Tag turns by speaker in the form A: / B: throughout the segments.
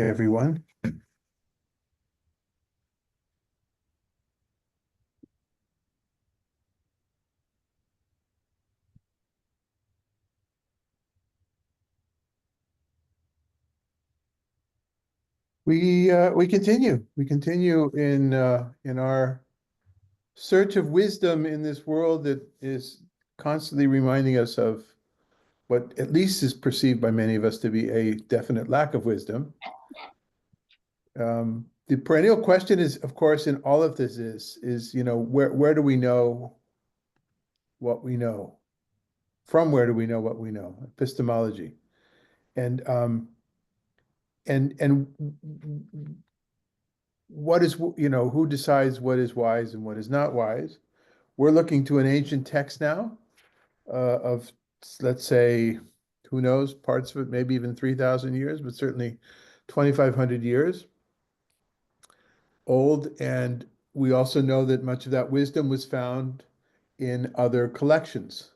A: Everyone. We continue. We continue in our search of wisdom in this world that is constantly reminding us of what at least is perceived by many of us to be a definite lack of wisdom. The perennial question is, of course, in all of this is where do we know what we know? From where do we know what we know? Epistemology. And what is, who decides what is wise and what is not wise? We're looking to an ancient text now of, let's say, who knows, parts of it, maybe even 3,000 years, but certainly 2,500 years old. And we also know that much of that wisdom was found in other collections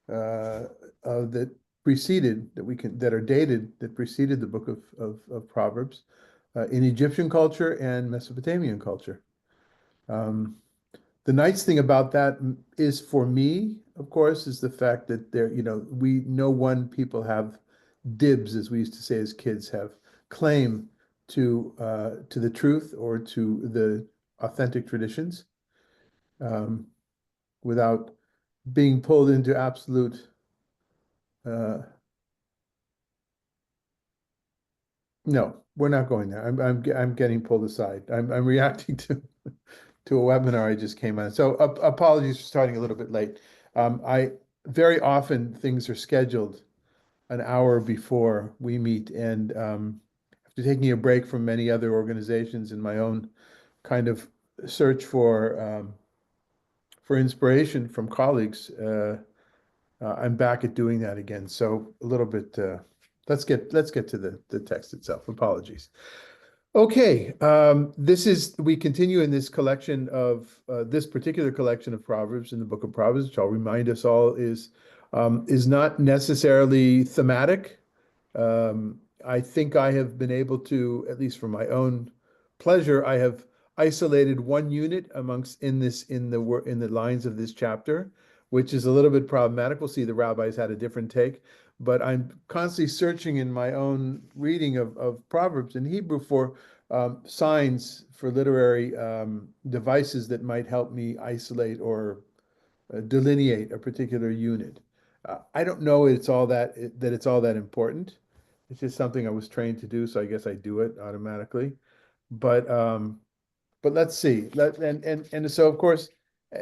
A: that preceded, that are dated, that preceded the book of Proverbs, in Egyptian culture and Mesopotamian culture. The nice thing about that is, for me, of course, is the fact that we know one people have dibs, as we used to say as kids, have claim to the truth or to the authentic traditions, without being pulled into absolute no, we're not going there. I'm getting pulled aside. I'm reacting to a webinar I just came on. So apologies for starting a little bit late. I very often things are scheduled an hour before we meet, and after taking a break from many other organizations and my own kind of search for inspiration from colleagues, I'm back at doing that again. So a little bit. Let's get to the text itself. Apologies. Okay, we continue in this collection of this particular collection of Proverbs in the book of Proverbs, which I'll remind us all is not necessarily thematic. I think I have been able to, at least for my own pleasure, I have isolated one unit in the lines of this chapter, which is a little bit problematic. We'll see the rabbis had a different take, but I'm constantly searching in my own reading of Proverbs in Hebrew for signs, for literary devices that might help me isolate or delineate a particular unit. I don't know it's all that important. It's just something I was trained to do, so I guess I do it automatically. But let's see. And so of course,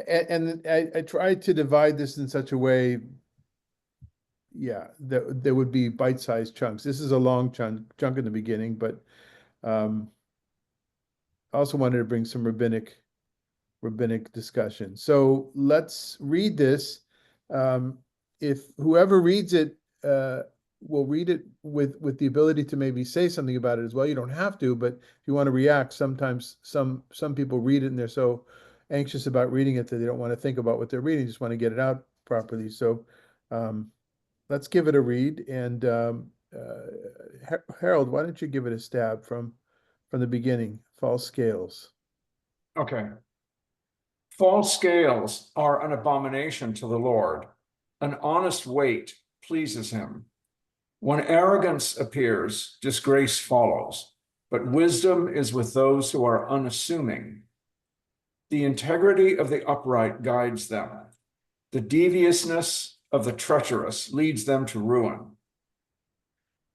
A: and I tried to divide this in such a way, yeah, that there would be bite-sized chunks. This is a long chunk in the beginning, but I also wanted to bring some rabbinic discussion. So let's read this. If whoever reads it will read it with the ability to maybe say something about it as well. You don't have to, but if you want to react, sometimes some people read it and they're so anxious about reading it that they don't want to think about what they're reading, just want to get it out properly. So let's give it a read. And Harold, why don't you give it a stab from the beginning? False scales.
B: Okay. False scales are an abomination to the Lord. An honest weight pleases him. When arrogance appears, disgrace follows, but wisdom is with those who are unassuming. The integrity of the upright guides them. The deviousness of the treacherous leads them to ruin.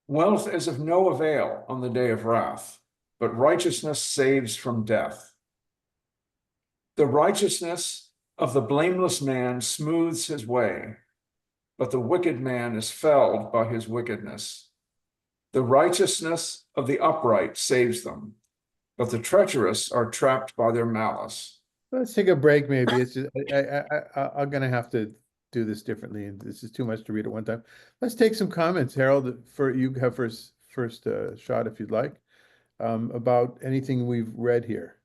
B: Wealth is of no avail on the day of wrath, but righteousness saves from death. The righteousness of the blameless man smooths his way, but the wicked man is felled by his wickedness. The righteousness of the upright saves them, but the treacherous are trapped by their malice.
A: Let's take a break, maybe. It's just, I'm going to have to do this differently, and this is too much to read at one time. Let's take some comments, Harold, for you have first shot if you'd like, about anything we've read here.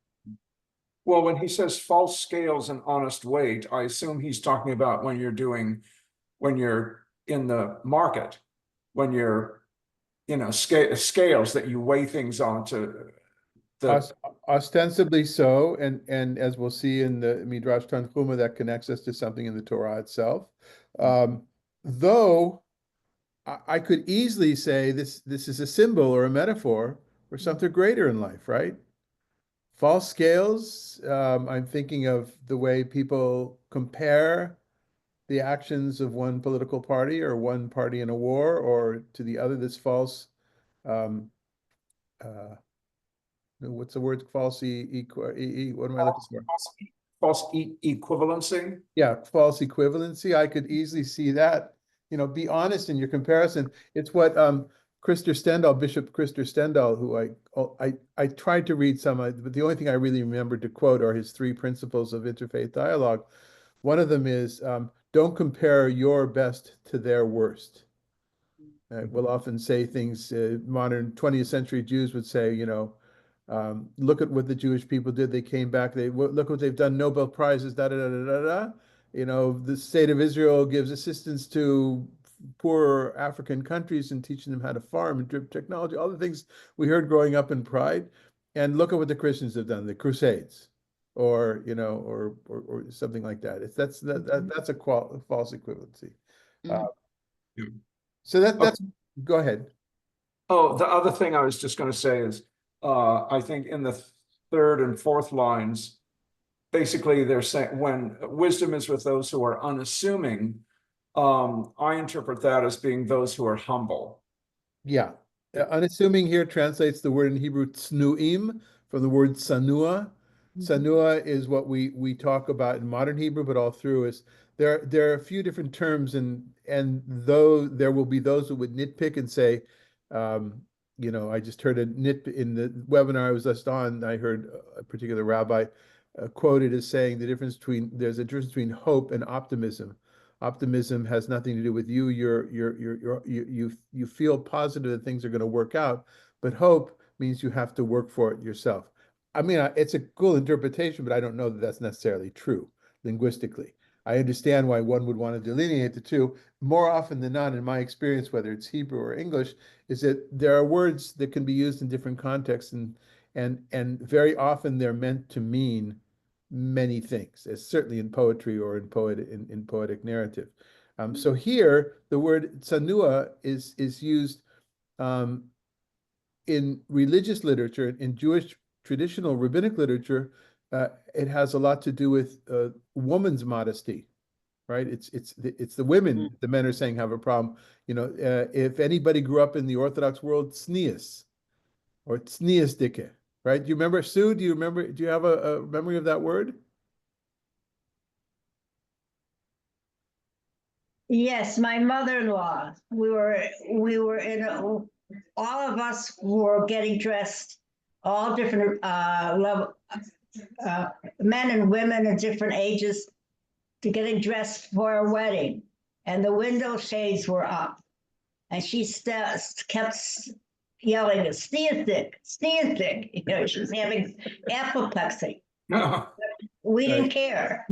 B: Well, when he says false scales and honest weight, I assume he's talking about when you're in the market, when you're scales that you weigh things on to the.
A: Os- Ostensibly so, and as we'll see in the Midrash Tanchuma, that connects us to something in the Torah itself. Though I could easily say this is a symbol or a metaphor for something greater in life, right? False scales. I'm thinking of the way people compare the actions of one political party or one party in a war or to the other. This false. Um, uh, what's the word? False what am I looking for?
B: Equivalency.
A: Yeah, false equivalency. I could easily see that. Be honest in your comparison. It's what Krister Stendhal, Bishop Krister Stendhal, who I tried to read some, but the only thing I really remember to quote are his three principles of interfaith dialogue. One of them is don't compare your best to their worst. We'll often say things, modern 20th century Jews would say, look at what the Jewish people did. They came back. Look what they've done. Nobel Prizes. Da da da da da da. The state of Israel gives assistance to poor African countries and teaching them how to farm and drip technology. All the things we heard growing up in Pride. And look at what the Christians have done. The Crusades, or or something like that. That's a false equivalency. Uh, so
B: Oh,
A: that's go ahead.
B: oh, the other thing I was just going to say is, I think in the third and fourth lines, basically they're saying when wisdom is with those who are unassuming, I interpret that as being those who are humble.
A: Yeah. Unassuming here translates the word in Hebrew tsnuim from the word sanua. Sanua is what we talk about in modern Hebrew, but all through is there are a few different terms, and though there will be those who would nitpick and say, I just heard a nit in the webinar I was just on. I heard a particular rabbi quoted as saying there's a difference between hope and optimism. Optimism has nothing to do with you. You feel positive that things are going to work out, but hope means you have to work for it yourself. I mean, it's a cool interpretation, but I don't know that that's necessarily true linguistically. I understand why one would want to delineate the two. More often than not, in my experience, whether it's Hebrew or English, is that there are words that can be used in different contexts, and very often they're meant to mean many things, as certainly in poetry or in poetic narrative. So here, the word tsanua is used um, in religious literature, in Jewish traditional rabbinic literature. It has a lot to do with woman's modesty, right? It's the women. The men are saying have a problem. If anybody grew up in the Orthodox world, tznius or tznius dike, right? Do you remember, Sue? Do you remember? Do you have a memory of that word?
C: Yes, my mother-in-law. We were all of us were getting dressed, all different level, men and women of different ages, to getting dressed for a wedding, and the window shades were up, and she kept yelling, "Sneeze stick!" She was having apoplexy. We didn't care.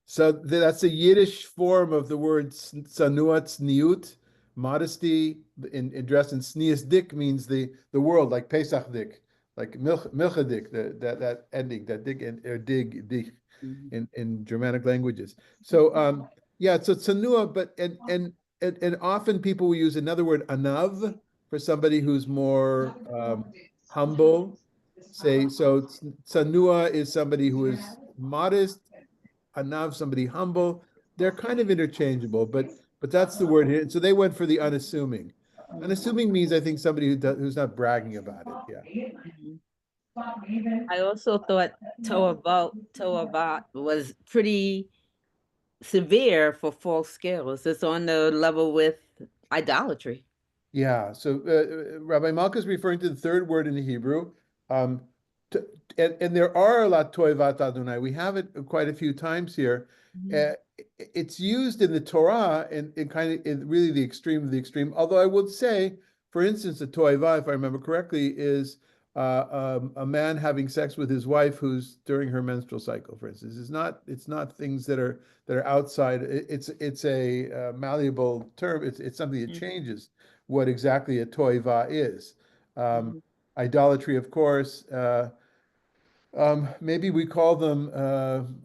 A: So that's a Yiddish form of the word tsanua, tzniut, modesty, in dress, and sneas dik means the world, like Pesach dik, like milcha dik, that ending, that dig or dig dik in Germanic languages. So yeah, so tsanua, but and often people will use another word, anav, for somebody who's more humble. Say so, tsanua is somebody who is modest. Anav, somebody humble. They're kind of interchangeable, but that's the word here. So they went for the unassuming. Unassuming means, I think, somebody who's not bragging about it. Yeah.
D: I also thought Toavat was pretty severe for false scales. It's on the level with idolatry.
A: Yeah. So Rabbi Malka is referring to the third word in the Hebrew. Um, to, and there are a lot toivat Adonai. We have it quite a few times here. It's used in the Torah in kind of in really the extreme of the extreme. Although I would say, for instance, the toiva, if I remember correctly, is a man having sex with his wife who's during her menstrual cycle. For instance, it's not things that are outside. It's a malleable term. It's something that changes. what exactly a toiva is.
D: Mhm.
A: Idolatry, of course. Maybe we call them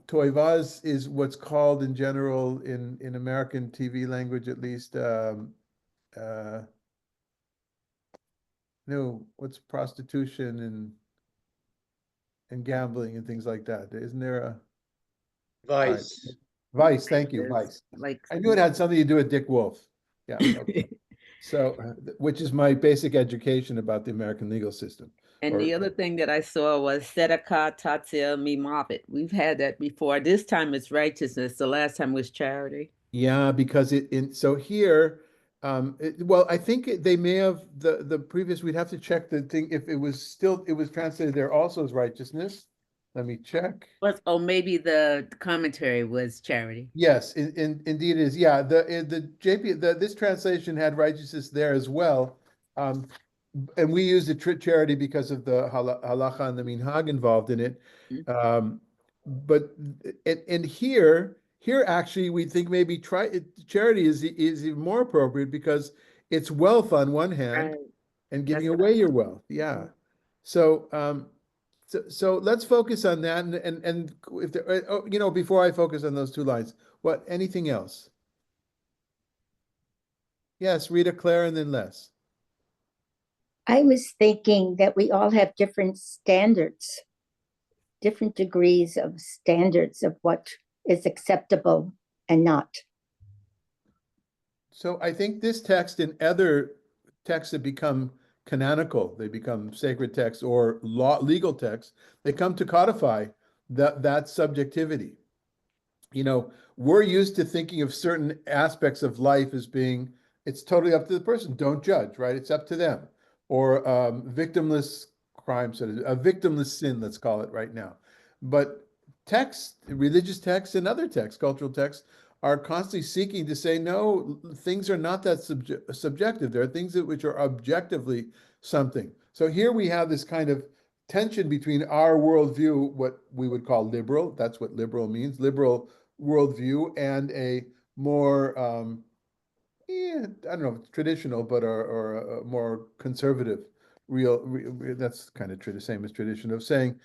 A: toivas is what's called in general in American TV language at least. Uh, no, what's prostitution and gambling and things like that? Isn't there a all right.
E: Vice.
A: Vice? Thank you,
D: There's
A: vice.
D: like,
A: I knew it had something to do with Dick Wolf. Yeah. Okay. So, which is my basic education about the American legal system.
D: and
A: Or
D: the other thing that I saw was Sedekah Tatzil Mimavit. We've had that before. This time it's righteousness. The last time was charity.
A: yeah, because so here, well, I think they may have the previous. We'd have to check the thing if it was still it was translated there also as righteousness. Let me check.
D: Was oh maybe the commentary was charity.
A: Yes, indeed it is. Yeah, the JP this translation had righteousness there as well. And we use the charity because of the halacha and the minhag involved in it.
D: Mhm.
A: But and here actually we think maybe charity is even more appropriate because it's wealth on one hand
D: Right.
A: and
D: That's
A: giving
D: what I
A: away your
D: thought.
A: wealth. Yeah. So so let's focus on that and if there, before I focus on those two lines, anything else? Yes, Rita, Claire, and then Les.
F: I was thinking that we all have different standards, different degrees of standards of what is acceptable and not.
A: So I think this text and other texts that become canonical, they become sacred texts or legal texts, they come to codify that subjectivity. We're used to thinking of certain aspects of life as being, it's totally up to the person. Don't judge, right? It's up to them. Or victimless crime, a victimless sin, let's call it right now. But texts, religious texts and other texts, cultural texts, are constantly seeking to say, no, things are not that subjective. There are things which are objectively something. So here we have this kind of tension between our worldview, what we would call liberal, that's what liberal means, liberal worldview, and a more, I don't know, traditional, but or a more conservative, that's kind of the same as tradition of saying,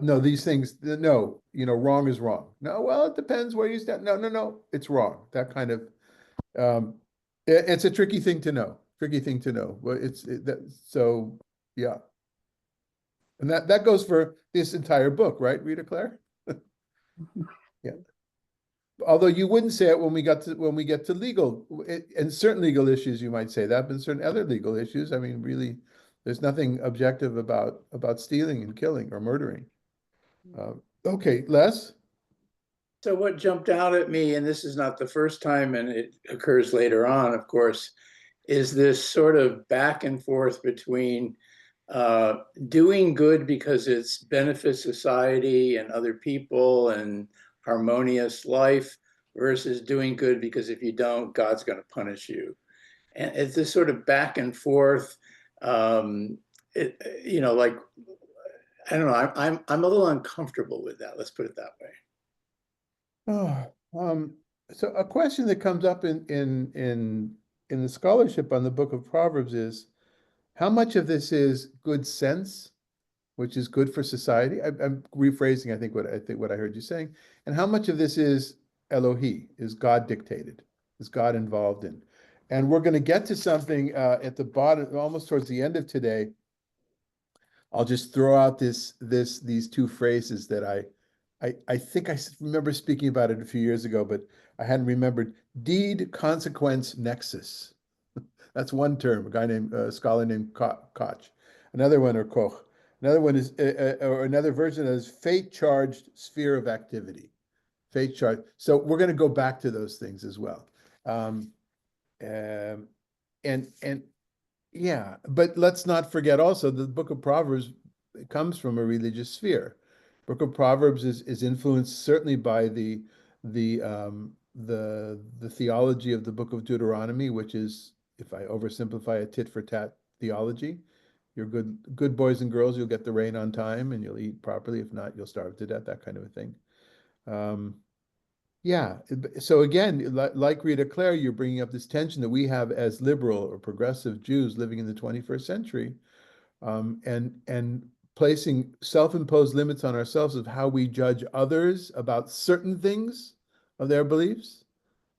A: no, these things, no, wrong is wrong. No, well, it depends where you stand. No, no, no, it's wrong. That kind of, it's a tricky thing to know. Well, so, yeah. And that goes for this entire book, right, Rita Claire? Yeah. Although you wouldn't say it when we get to legal and certain legal issues, you might say that, but certain other legal issues, I mean, really, there's nothing objective about stealing and killing or murdering. Okay, Les?
E: So what jumped out at me, and this is not the first time, and it occurs later on, of course, is this sort of back and forth between doing good because it's benefits society and other people and harmonious life versus doing good because if you don't, God's going to punish you. And it's this sort of back and forth. Like I don't know. I'm a little uncomfortable with that. Let's put it that way.
A: Oh, so a question that comes up in the scholarship on the Book of Proverbs is how much of this is good sense, which is good for society? I'm rephrasing, I think what I heard you saying, and how much of this is Elohi, is God dictated, is God involved in? And we're going to get to something at the bottom, almost towards the end of today. I'll just throw out these two phrases that I think I remember speaking about it a few years ago, but I hadn't remembered. Deed, consequence, nexus. That's one term, a scholar named Koch. Another one, or Koch. Another one is, or another version is fate-charged sphere of activity. Fate-charged. So we're going to go back to those things as well. And yeah, but let's not forget also the Book of Proverbs comes from a religious sphere. Book of Proverbs is influenced certainly by the theology of the Book of Deuteronomy, which is, if I oversimplify, a tit for tat theology. You're good boys and girls, you'll get the rain on time and you'll eat properly. If not, you'll starve to death, that kind of a thing. Yeah. So again, like Rita Claire, you're bringing up this tension that we have as liberal or progressive Jews living in the 21st century, and placing self-imposed limits on ourselves of how we judge others about certain things of their beliefs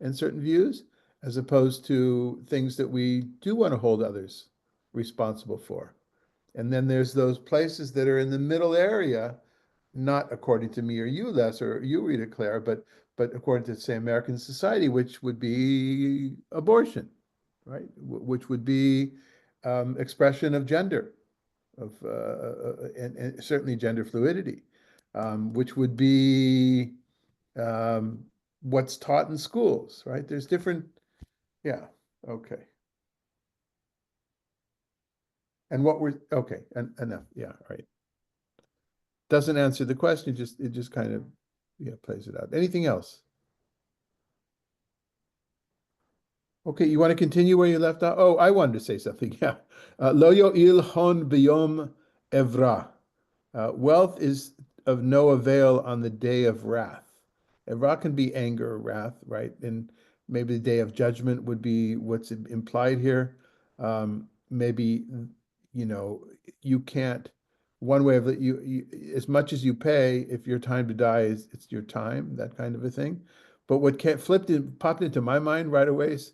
A: and certain views, as opposed to things that we do want to hold others responsible for. And then there's those places that are in the middle area, not according to me or you, Les, or you, Rita Claire, but according to, say, American society, which would be abortion, right? Which would be expression of gender, and certainly gender fluidity, which would be what's taught in schools, right? There's different, yeah, okay. And what we're, okay, and enough, yeah, right. Doesn't answer the question, it just kind of, yeah, plays it out. Anything else? Okay, you want to continue where you left off? Oh, I wanted to say something, yeah. Lo yo'il hon biyom evra. Wealth is of no avail on the day of wrath. Evra can be anger or wrath, right? And maybe the day of judgment would be what's implied here. Maybe, you can't, one way of it, as much as you pay, if your time to die it's your time, that kind of a thing. But what popped into my mind right away is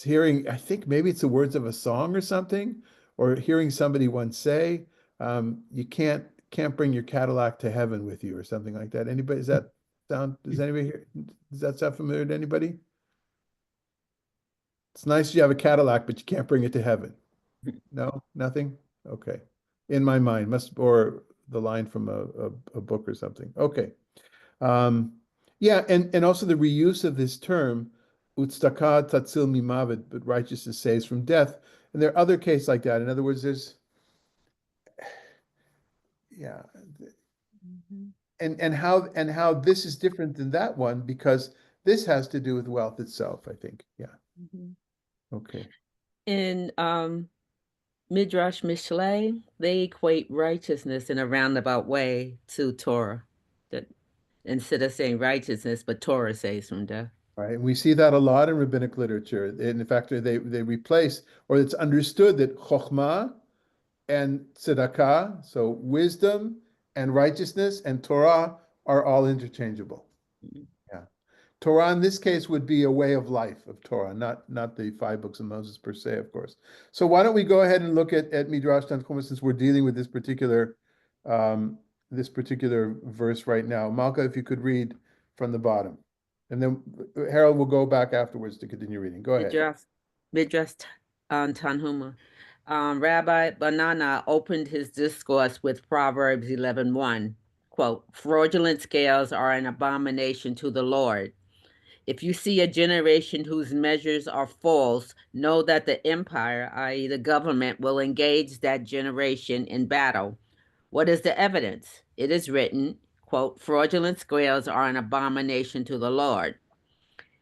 A: hearing, I think maybe it's the words of a song or something, or hearing somebody once say, you can't bring your Cadillac to heaven with you or something like that. Anybody, does anybody hear, does that sound familiar to anybody? It's nice you have a Cadillac, but you can't bring it to heaven. No, nothing? Okay. In my mind, or the line from a book or something. Okay. Yeah, and also the reuse of this term, utstaka tatzil mimavet, but righteousness saves from death. And there are other cases like that. In other words, yeah, and how this is different than that one, because this has to do with wealth itself, I think. Yeah. Okay.
D: In Midrash Mishlei, they equate righteousness in a roundabout way to Torah. That instead of saying righteousness, but Torah saves from death.
A: Right. And we see that a lot in rabbinic literature. And in fact, they replace, or it's understood that chokhmah and tzedakah, so wisdom and righteousness and Torah, are all interchangeable. Yeah. Torah in this case would be a way of life of Torah, not the 5 books of Moses per se, of course. So why don't we go ahead and look at Midrash Tanchuma, since we're dealing with this particular verse right now. Malka, if you could read from the bottom. And then Harold will go back afterwards to continue reading. Go ahead.
D: Midrash Tanhuma. Rabbi Banana opened his discourse with Proverbs 11:1. Quote, fraudulent scales are an abomination to the Lord. If you see a generation whose measures are false, know that the empire, i.e., the government, will engage that generation in battle. What is the evidence? It is written, quote, fraudulent scales are an abomination to the Lord.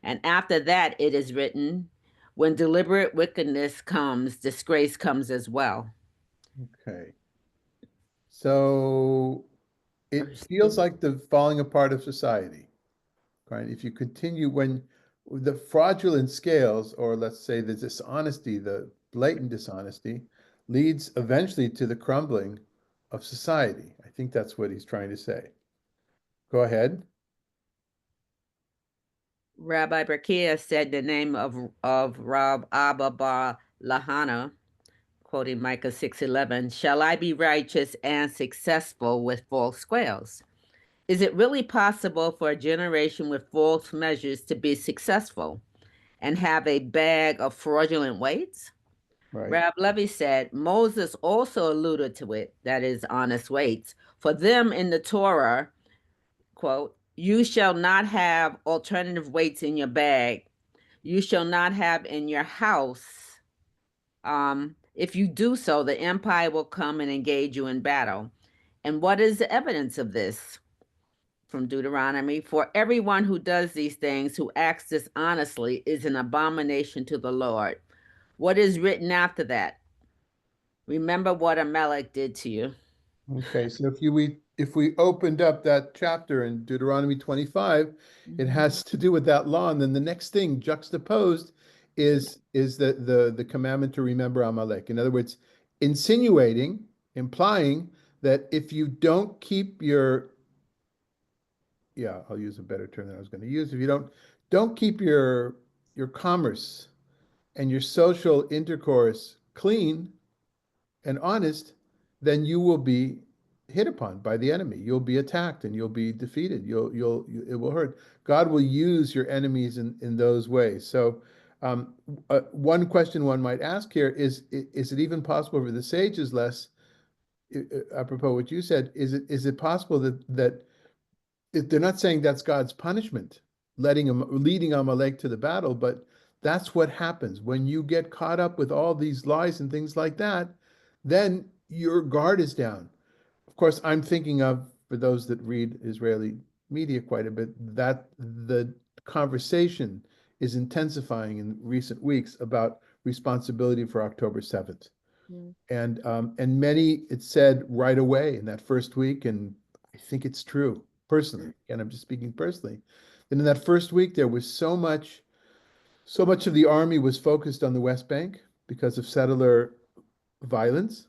D: And after that, it is written, when deliberate wickedness comes, disgrace comes as well.
A: Okay. So it feels like the falling apart of society, right? If you continue when the fraudulent scales, or let's say the dishonesty, the blatant dishonesty, leads eventually to the crumbling of society. I think that's what he's trying to say. Go ahead.
D: Rabbi Berkia said the name of Rab Abba Bar Lahana, quoting Micah 6:11, shall I be righteous and successful with false scales? Is it really possible for a generation with false measures to be successful and have a bag of fraudulent weights?
A: Right.
D: Rab Levy said Moses also alluded to it, that is, honest weights. For them in the Torah, quote, you shall not have alternative weights in your bag. You shall not have in your house. If you do so, the empire will come and engage you in battle. And what is the evidence of this? From Deuteronomy, for everyone who does these things, who acts dishonestly, is an abomination to the Lord. What is written after that? Remember what Amalek did to you.
A: Okay, so if we opened up that chapter in Deuteronomy 25, it has to do with that law. And then the next thing juxtaposed is the commandment to remember Amalek. In other words, insinuating, implying that if you don't keep your, yeah, I'll use a better term than I was going to use. If you don't keep your commerce and your social intercourse clean and honest, then you will be hit upon by the enemy. You'll be attacked and you'll be defeated. It will hurt. God will use your enemies in those ways. So, one question one might ask here is it even possible for the sages, less apropos what you said, is it possible that they're not saying that's God's punishment, leading Amalek to the battle, but that's what happens when you get caught up with all these lies and things like that, then your guard is down. Of course, I'm thinking of, for those that read Israeli media quite a bit, that the conversation is intensifying in recent weeks about responsibility for October 7th. And many, it said right away in that first week, and I think it's true personally, and I'm just speaking personally, that in that first week there was so much of the army was focused on the West Bank because of settler violence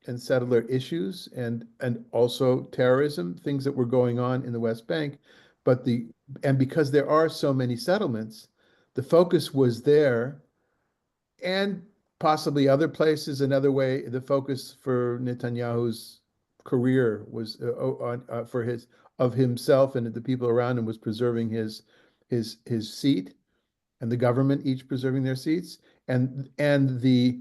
A: and settler issues and also terrorism, things that were going on in the West Bank. And because there are so many settlements, the focus was there, and possibly other places. Another way, the focus for Netanyahu's career was of himself and the people around him was preserving his seat, and the government each preserving their seats, and the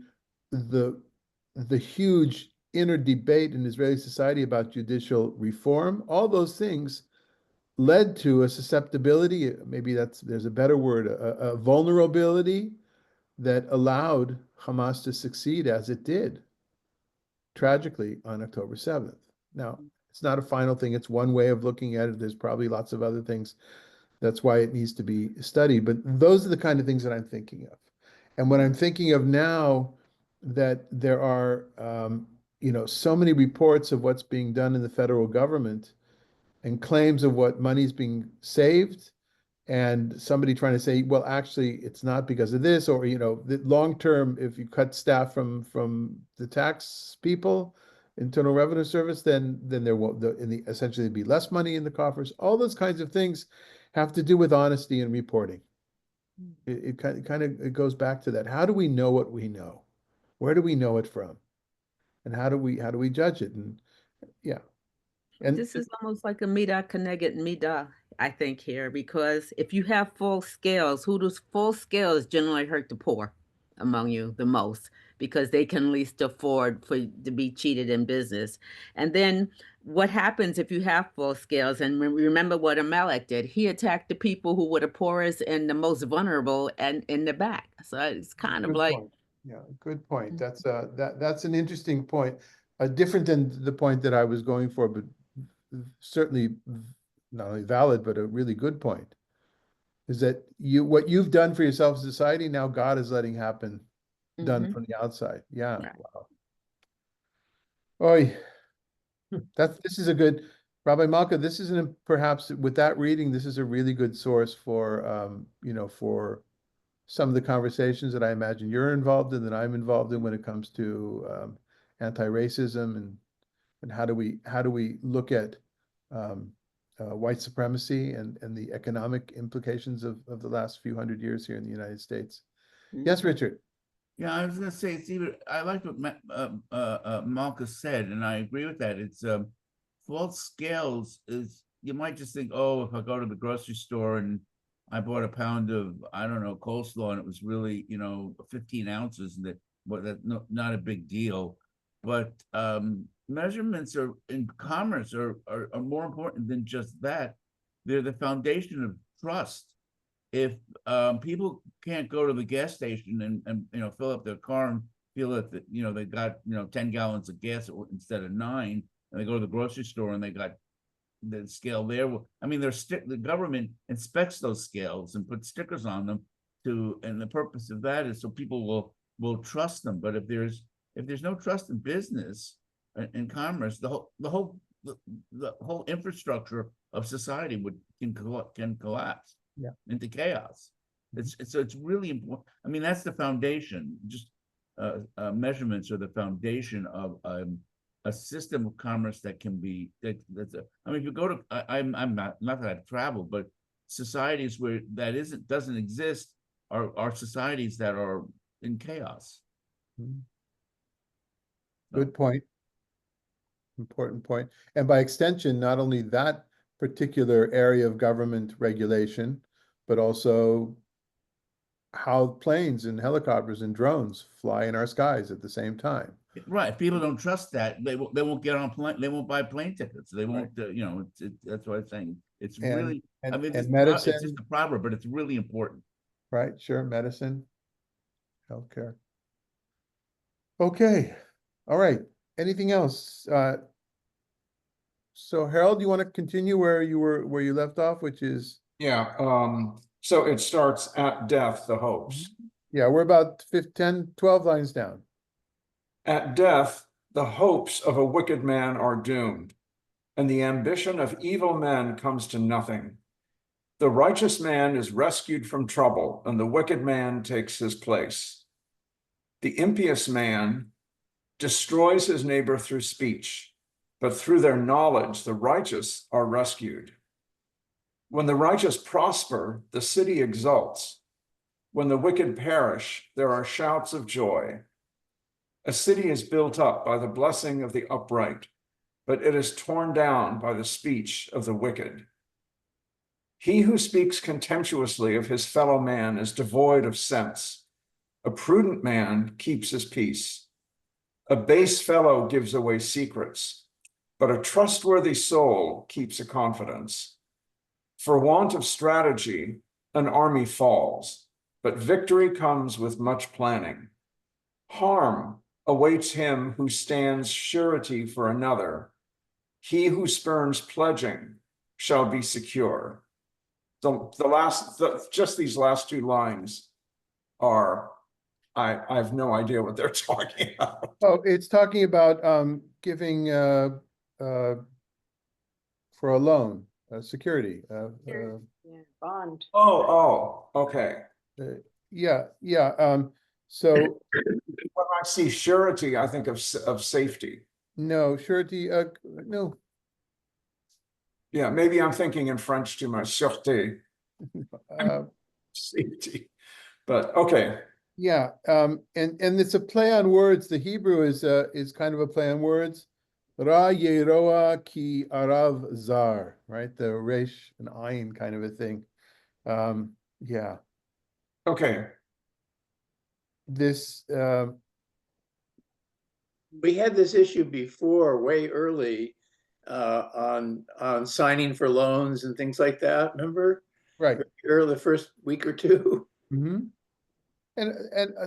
A: huge inner debate in Israeli society about judicial reform. All those things led to a susceptibility, maybe there's a better word, a vulnerability that allowed Hamas to succeed as it did, tragically, on October 7th. Now, it's not a final thing. It's one way of looking at it. There's probably lots of other things. That's why it needs to be studied. But those are the kind of things that I'm thinking of. And when I'm thinking of now that there are, so many reports of what's being done in the federal government and claims of what money's being saved, and somebody trying to say, well, actually, it's not because of this, or, the long term, if you cut staff from the tax people, Internal Revenue Service, then there will essentially be less money in the coffers. All those kinds of things have to do with honesty and reporting. It kind of goes back to that. How do we know what we know? Where do we know it from? And how do we judge it? And yeah. And
D: this is almost like a midah keneged midah, I think, here, because if you have full scales, who does full scales generally hurt the poor among you the most, because they can least afford to be cheated in business. And then what happens if you have full scales? And remember what Amalek did. He attacked the people who were the poorest and the most vulnerable and in the back. So it's kind of
A: good
D: like,
A: point. Yeah, good point. That's an interesting point. Different than the point that I was going for, but certainly not only valid, but a really good point, is that what you've done for yourself as a society, now God is letting happen, done from the outside. Yeah.
D: Right.
A: Wow. Oy. This is a good, Rabbi Malka, this is perhaps with that reading, this is a really good source for, for some of the conversations that I imagine you're involved in, that I'm involved in when it comes to anti-racism and how do we look at white supremacy and the economic implications of the last few hundred years here in the United States. Yes, Richard.
G: Yeah, I was going to say, Steve, I like what Malka said, and I agree with that. It's false scales is, you might just think, oh, if I go to the grocery store and I bought a pound of, I don't know, coleslaw, and it was really, 15 ounces, and that's not a big deal. But measurements in commerce are more important than just that. They're the foundation of trust. If people can't go to the gas station and fill up their car and feel that they got 10 gallons of gas instead of 9, and they go to the grocery store and they got the scale there. I mean, the government inspects those scales and puts stickers on them and the purpose of that is so people will trust them. But if there's no trust in business and commerce, the whole the whole infrastructure of society can collapse into chaos. It's really important. I mean, that's the foundation. Just measurements are the foundation of a system of commerce that can be I mean, if you go to I'm not that I've traveled, but societies where that doesn't exist are societies that are in chaos.
A: Good point. Important point. And by extension, not only that particular area of government regulation, but also how planes and helicopters and drones fly in our skies at the same time.
G: Right. If people don't trust that, they won't get on plane. They won't buy plane tickets. They won't. You know, that's what I'm saying. It's really. I mean, it's
A: medicine,
G: just a proverb, but it's really important.
A: Right. Sure. Medicine, healthcare. Okay. All right. Anything else? So Harold, you want to continue where you left off, which is?
B: Yeah, so it starts at death, the hopes.
A: Yeah, we're about 10, 12 lines down.
B: At death, the hopes of a wicked man are doomed, and the ambition of evil men comes to nothing. The righteous man is rescued from trouble, and the wicked man takes his place. The impious man destroys his neighbor through speech, but through their knowledge, the righteous are rescued. When the righteous prosper, the city exults. When the wicked perish, there are shouts of joy. A city is built up by the blessing of the upright, but it is torn down by the speech of the wicked. He who speaks contemptuously of his fellow man is devoid of sense. A prudent man keeps his peace. A base fellow gives away secrets, but a trustworthy soul keeps a confidence. For want of strategy, an army falls, but victory comes with much planning. Harm awaits him who stands surety for another. He who spurns pledging shall be secure. Just these last two lines are, I have no idea what they're talking about.
A: Oh, it's talking about giving for a loan, security.
H: Bond.
B: Oh, okay.
A: Yeah. So
B: When I see surety, I think of safety.
A: no, surety, no.
B: Yeah, maybe I'm thinking in French too much. Sûreté, safety. But okay.
A: Yeah, and it's a play on words. The Hebrew is kind of a play on words. Ra yeroa ki arav zar, right? The resh and ayin kind of a thing. Yeah.
B: Okay.
A: This
E: We had this issue before, way early, on signing for loans and things like that. Remember?
A: right.
E: Early, the first week or two.
A: Mm-hmm. And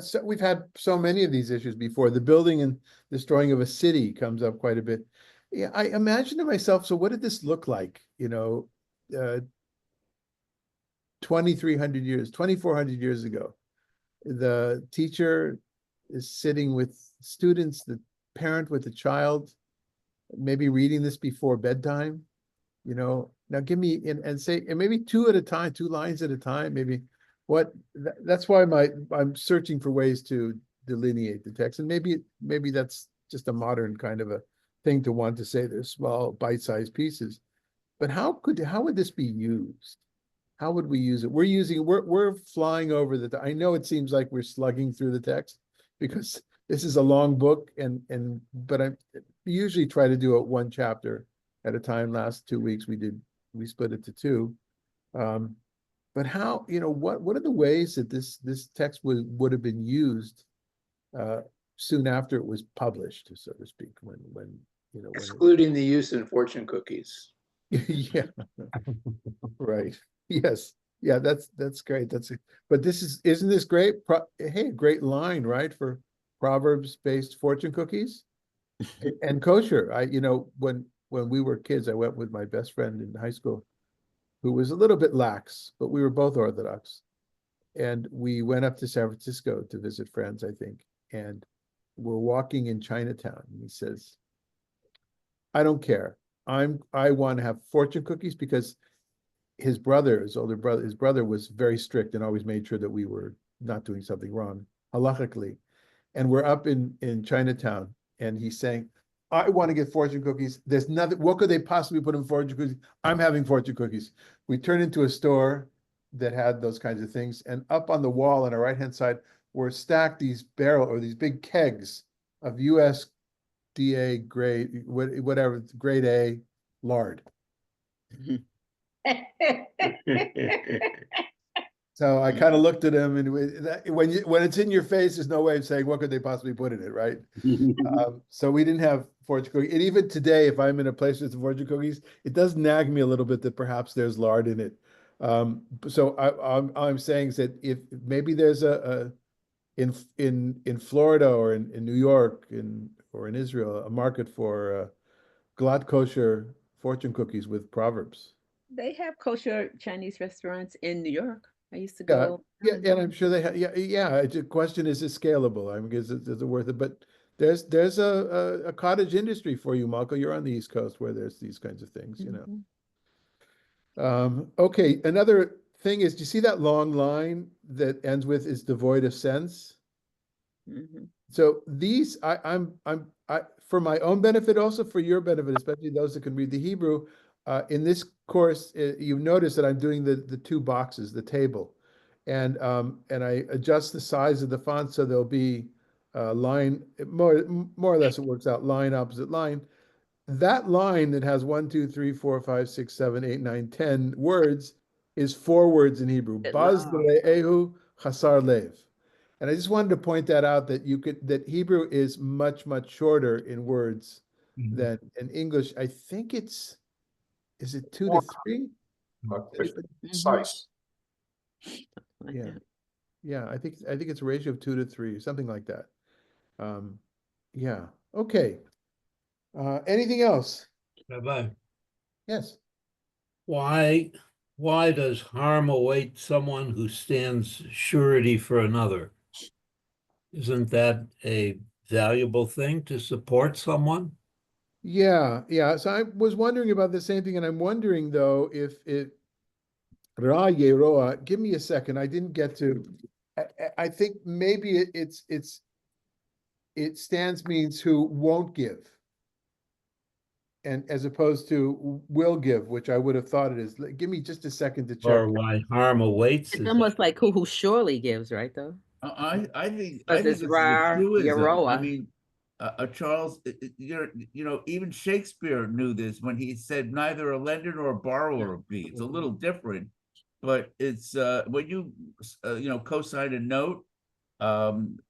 A: so we've had so many of these issues before. The building and destroying of a city comes up quite a bit. Yeah, I imagine to myself, so what did this look like? 2,300 years, 2,400 years ago. The teacher is sitting with students, the parent with the child, maybe reading this before bedtime. Now give me and say, and maybe two at a time, 2 lines at a time, maybe. That's why I'm searching for ways to delineate the text, and maybe that's just a modern kind of a thing to want to say they're small bite-sized pieces. But how would this be used? How would we use it? We're flying over I know it seems like we're slugging through the text because this is a long book, but I usually try to do it 1 chapter at a time. Last 2 weeks we split it to 2. But how, what are the ways that this text would have been used soon after it was published, so to speak, when
E: Excluding the use in fortune cookies.
A: Yeah, right. Yes. Yeah, that's great. But isn't this great? Hey, great line, right? For Proverbs-based fortune cookies and kosher. When we were kids, I went with my best friend in high school, who was a little bit lax, but we were both Orthodox. And we went up to San Francisco to visit friends, I think. And we're walking in Chinatown. And he says, I don't care. I want to have fortune cookies because his brother, his brother was very strict and always made sure that we were not doing something wrong, halachically. And we're up in Chinatown, and he's saying, I want to get fortune cookies. There's nothing, what could they possibly put in fortune cookies? I'm having fortune cookies. We turned into a store that had those kinds of things. And up on the wall on our right-hand side were stacked these these big kegs of USDA grade, whatever, grade A lard. So I kind of looked at him, and when it's in your face, there's no way of saying what could they possibly put in it, right? So we didn't have fortune cookies, and even today, if I'm in a place with fortune cookies, it does nag me a little bit that perhaps there's lard in it. So I'm saying is that if maybe there's in Florida or in New York or in Israel a market for glatt kosher fortune cookies with Proverbs.
D: They have kosher Chinese restaurants in New York. I used to
A: Yeah,
D: go.
A: yeah, and I'm sure they have. Yeah. The question is it scalable? I mean, is it worth it? But there's a cottage industry for you, Malco. You're on the East Coast where there's these kinds of things, you know. Okay, another thing is, do you see that long line that ends with is devoid of sense? So these, for my own benefit, also for your benefit, especially those that can read the Hebrew. In this course, you've noticed that I'm doing the two boxes, the table, and I adjust the size of the font so there'll be line more or less it works out line opposite line. That line that has 1, 2, 3, 4, 5, 6, 7, 8, 9, 10 words is 4 words in Hebrew. Baz Ehu Chasar Lev. And I just wanted to point that out that that Hebrew is much shorter in words than in English. I think is it 2 to 3?
B: Precise.
A: Yeah. Yeah, I think it's a ratio of 2 to 3, something like that. Yeah. Okay. Anything else?
I: Rabbi,
A: Yes.
I: why does harm await someone who stands surety for another? Isn't that a valuable thing to support someone?
A: Yeah. So I was wondering about the same thing, and I'm wondering though if it Ra Yeroa, give me a second. I didn't get to. I think maybe it stands means who won't give, and as opposed to will give, which I would have thought it is. Give me just a second to check.
I: Or why harm awaits?
D: It's almost like who surely gives, right? Though.
G: I think
D: Because
G: this
D: it's
G: is a
D: Rar
G: truism. I
D: Yeroa.
G: mean, Charles, even Shakespeare knew this when he said neither a lender nor a borrower be. It's a little different, but it's when you co-sign a note,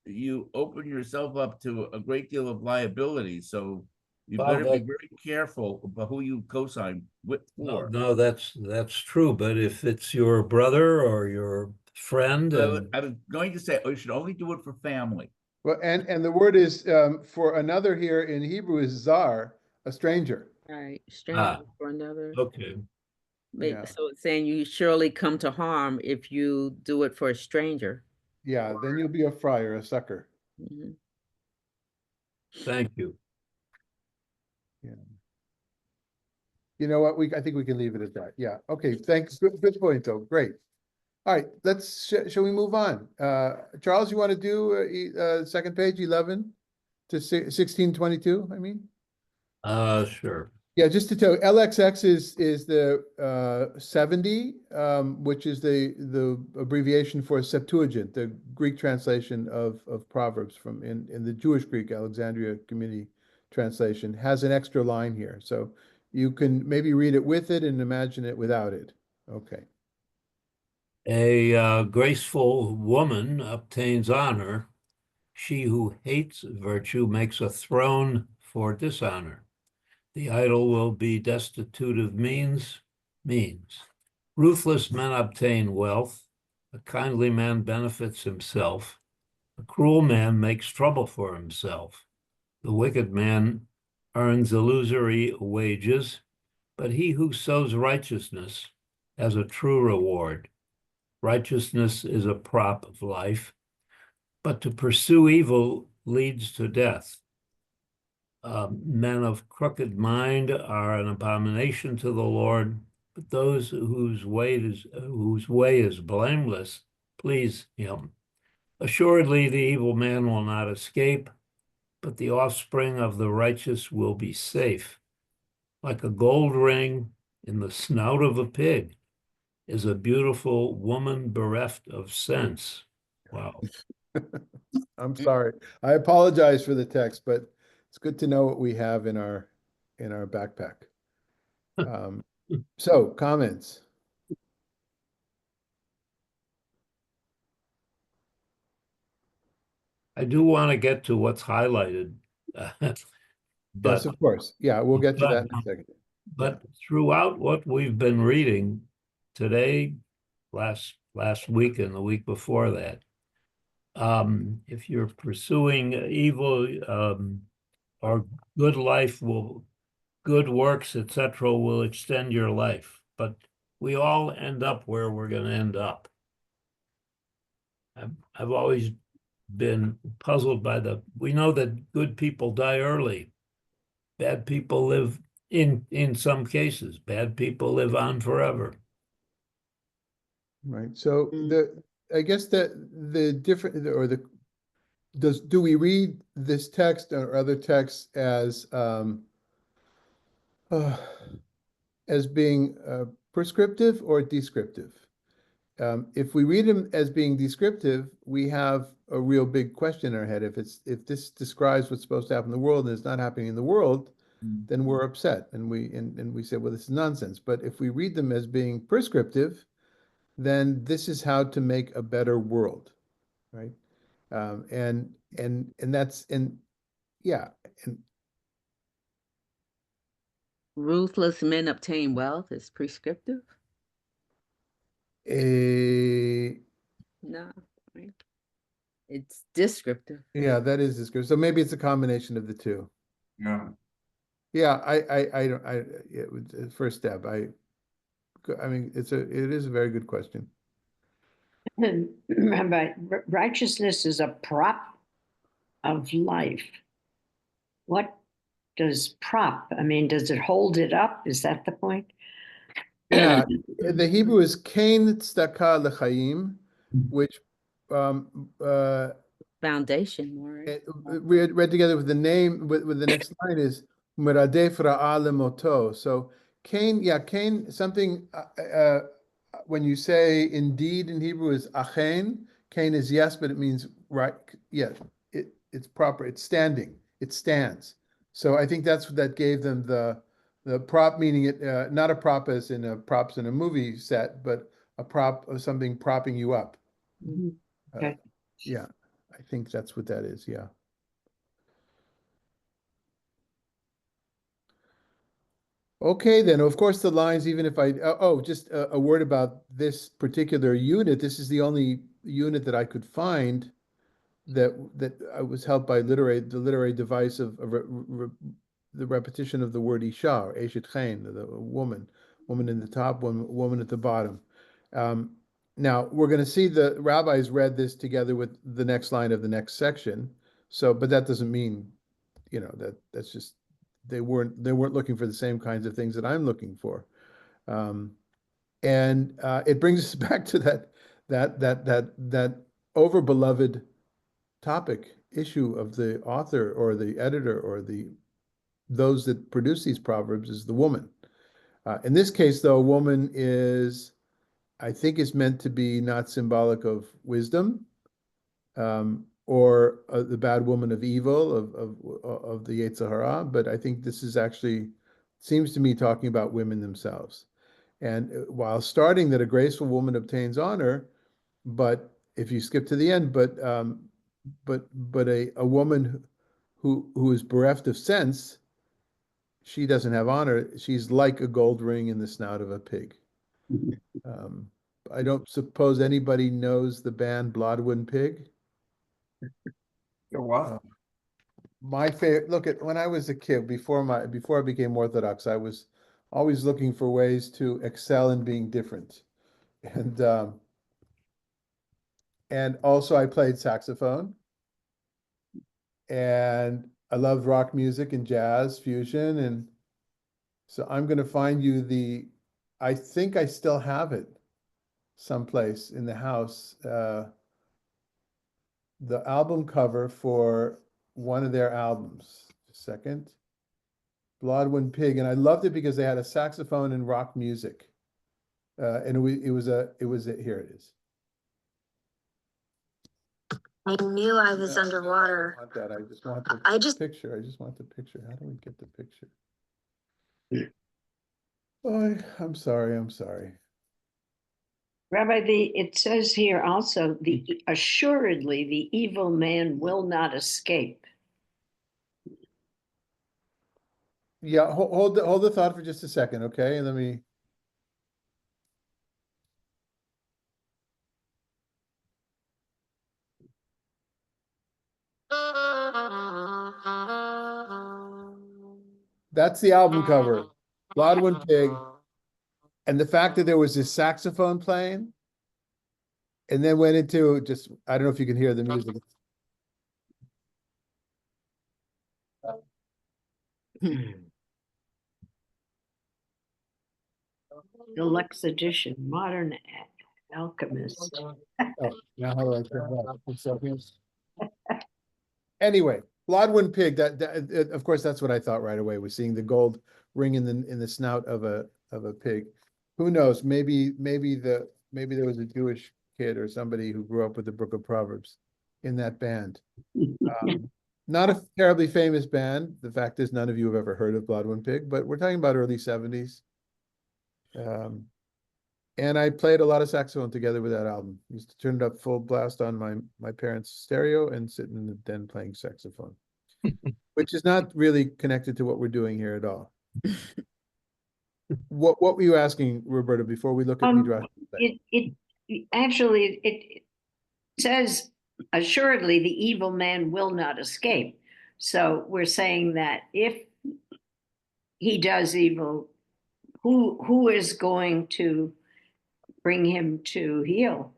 G: you open yourself up to a great deal of liability. So you better be very careful about who you co-sign with for.
I: No, that's true. But if it's your brother or your friend,
G: I was going to say, you should only do it for family.
A: Well, and the word is for another here in Hebrew is zar, a stranger.
D: Right, stranger for another.
I: Okay.
A: Yeah.
D: So it's saying you surely come to harm if you do it for a stranger.
A: Yeah, then you'll be a friar, a sucker.
I: Thank you.
A: Yeah. You know what? I think we can leave it at that. Yeah. Okay. Thanks. Good point, though. Great. All right. Shall we move on? Charles, you want to do second page 11 to 1622? I mean.
I: Sure.
A: Yeah, just to tell you, LXX is the 70, which is the abbreviation for Septuagint, the Greek translation of Proverbs from in the Jewish Greek Alexandria Community translation has an extra line here. So you can maybe read it with it and imagine it without it. Okay.
I: A graceful woman obtains honor. She who hates virtue makes a throne for dishonor. The idle will be destitute of means. Ruthless men obtain wealth. A kindly man benefits himself. A cruel man makes trouble for himself. The wicked man earns illusory wages, but he who sows righteousness has a true reward. Righteousness is a prop of life, but to pursue evil leads to death. Men of crooked mind are an abomination to the Lord, but those whose way is blameless please him. Assuredly, the evil man will not escape, but the offspring of the righteous will be safe. Like a gold ring in the snout of a pig is a beautiful woman bereft of sense. Wow.
A: I'm sorry. I apologize for the text, but it's good to know what we have in our backpack. So comments.
I: I do want to get to what's highlighted.
A: Yes,
I: But
A: of course. Yeah, we'll get to that in a second.
I: But throughout what we've been reading today, last week and the week before that, if you're pursuing evil, or good works, etc., will extend your life. But we all end up where we're going to end up. I've always been puzzled by we know that good people die early. Bad people live in some cases. Bad people live on forever.
A: Right. So I guess that the different or the do we read this text or other texts as being prescriptive or descriptive? If we read them as being descriptive, we have a real big question in our head. If this describes what's supposed to happen in the world and it's not happening in the world, then we're upset and we say, well, this is nonsense. But if we read them as being prescriptive, then this is how to make a better world, right? And that's yeah, and
D: Ruthless men obtain wealth is prescriptive?
A: a
D: No, right? It's descriptive.
A: yeah, that is descriptive. So maybe it's a combination of the two.
B: Yeah.
A: Yeah, I don't it was first step. I mean, it is a very good question.
H: Remember, righteousness is a prop of life. What does prop? I mean, does it hold it up? Is that the point?
A: Yeah, the Hebrew is kain tzedakah l'chaim, which
D: Foundation, right?
A: read together with the name with the next line is meradef ra'ah lemoto. So kain, yeah, kain, something when you say indeed in Hebrew is achen, kain is yes, but it means right, yeah, it's proper, it's standing, it stands. So I think that's what that gave them the prop, meaning it not a prop as in a props in a movie set, but a prop of something propping you up.
H: Okay.
A: Yeah, I think that's what that is. Yeah. Okay, then, of course, the lines, even if just a word about this particular unit. This is the only unit that I could find that I was helped by the literary device of the repetition of the word isha, or eshet chen, the woman in the top, woman at the bottom. Now, we're going to see the rabbis read this together with the next line of the next section. So, but that doesn't mean, that's just they weren't looking for the same kinds of things that I'm looking for. And it brings us back to that overbeloved topic issue of the author or the editor or those that produce these proverbs is the woman. In this case, though, woman I think is meant to be not symbolic of wisdom, or the bad woman of evil of the Yetzer Hara, but I think this is actually seems to me talking about women themselves. And while starting that a graceful woman obtains honor, but if you skip to the end, but a woman who is bereft of sense, she doesn't have honor. She's like a gold ring in the snout of a pig. I don't suppose anybody knows the band Bloodwood Pig.
B: What?
A: My favorite, look at when I was a kid, before I became Orthodox, I was always looking for ways to excel in being different. And also I played saxophone. And I love rock music and jazz fusion, and so I'm going to find you I think I still have it someplace in the house. The album cover for one of their albums. Just a second. Bloodwind Pig, and I loved it because they had a saxophone and rock music. And it was here it is.
J: I knew I was
A: No,
J: underwater.
A: I don't want that. I just want the picture. I just want the picture. How do we get the picture? Oh, I'm sorry. I'm sorry.
H: Rabbi, it says here also, assuredly the evil man will not escape.
A: Yeah, hold the thought for just a second, okay? And let me. That's the album cover. Bloodwind Pig. And the fact that there was this saxophone playing, and then went into just, I don't know if you can hear the music.
H: Deluxe edition, modern alchemist.
A: Oh, now how do I turn it up? So anyway, Bloodwind Pig. Of course, that's what I thought right away. Was seeing the gold ring in the snout of a pig. Who knows? Maybe there was a Jewish kid or somebody who grew up with the Book of Proverbs in that band. Not a terribly famous band. The fact is, none of you have ever heard of Bloodwind Pig, but we're talking about early 70s. And I played a lot of saxophone together with that album. Used to turn it up full blast on my parents' stereo and sit in the den playing saxophone, which is not really connected to what we're doing here at all. What were you asking, Roberta, before we look at Midrash?
H: It actually it says assuredly the evil man will not escape. So we're saying that if he does evil, who is going to bring him to heel?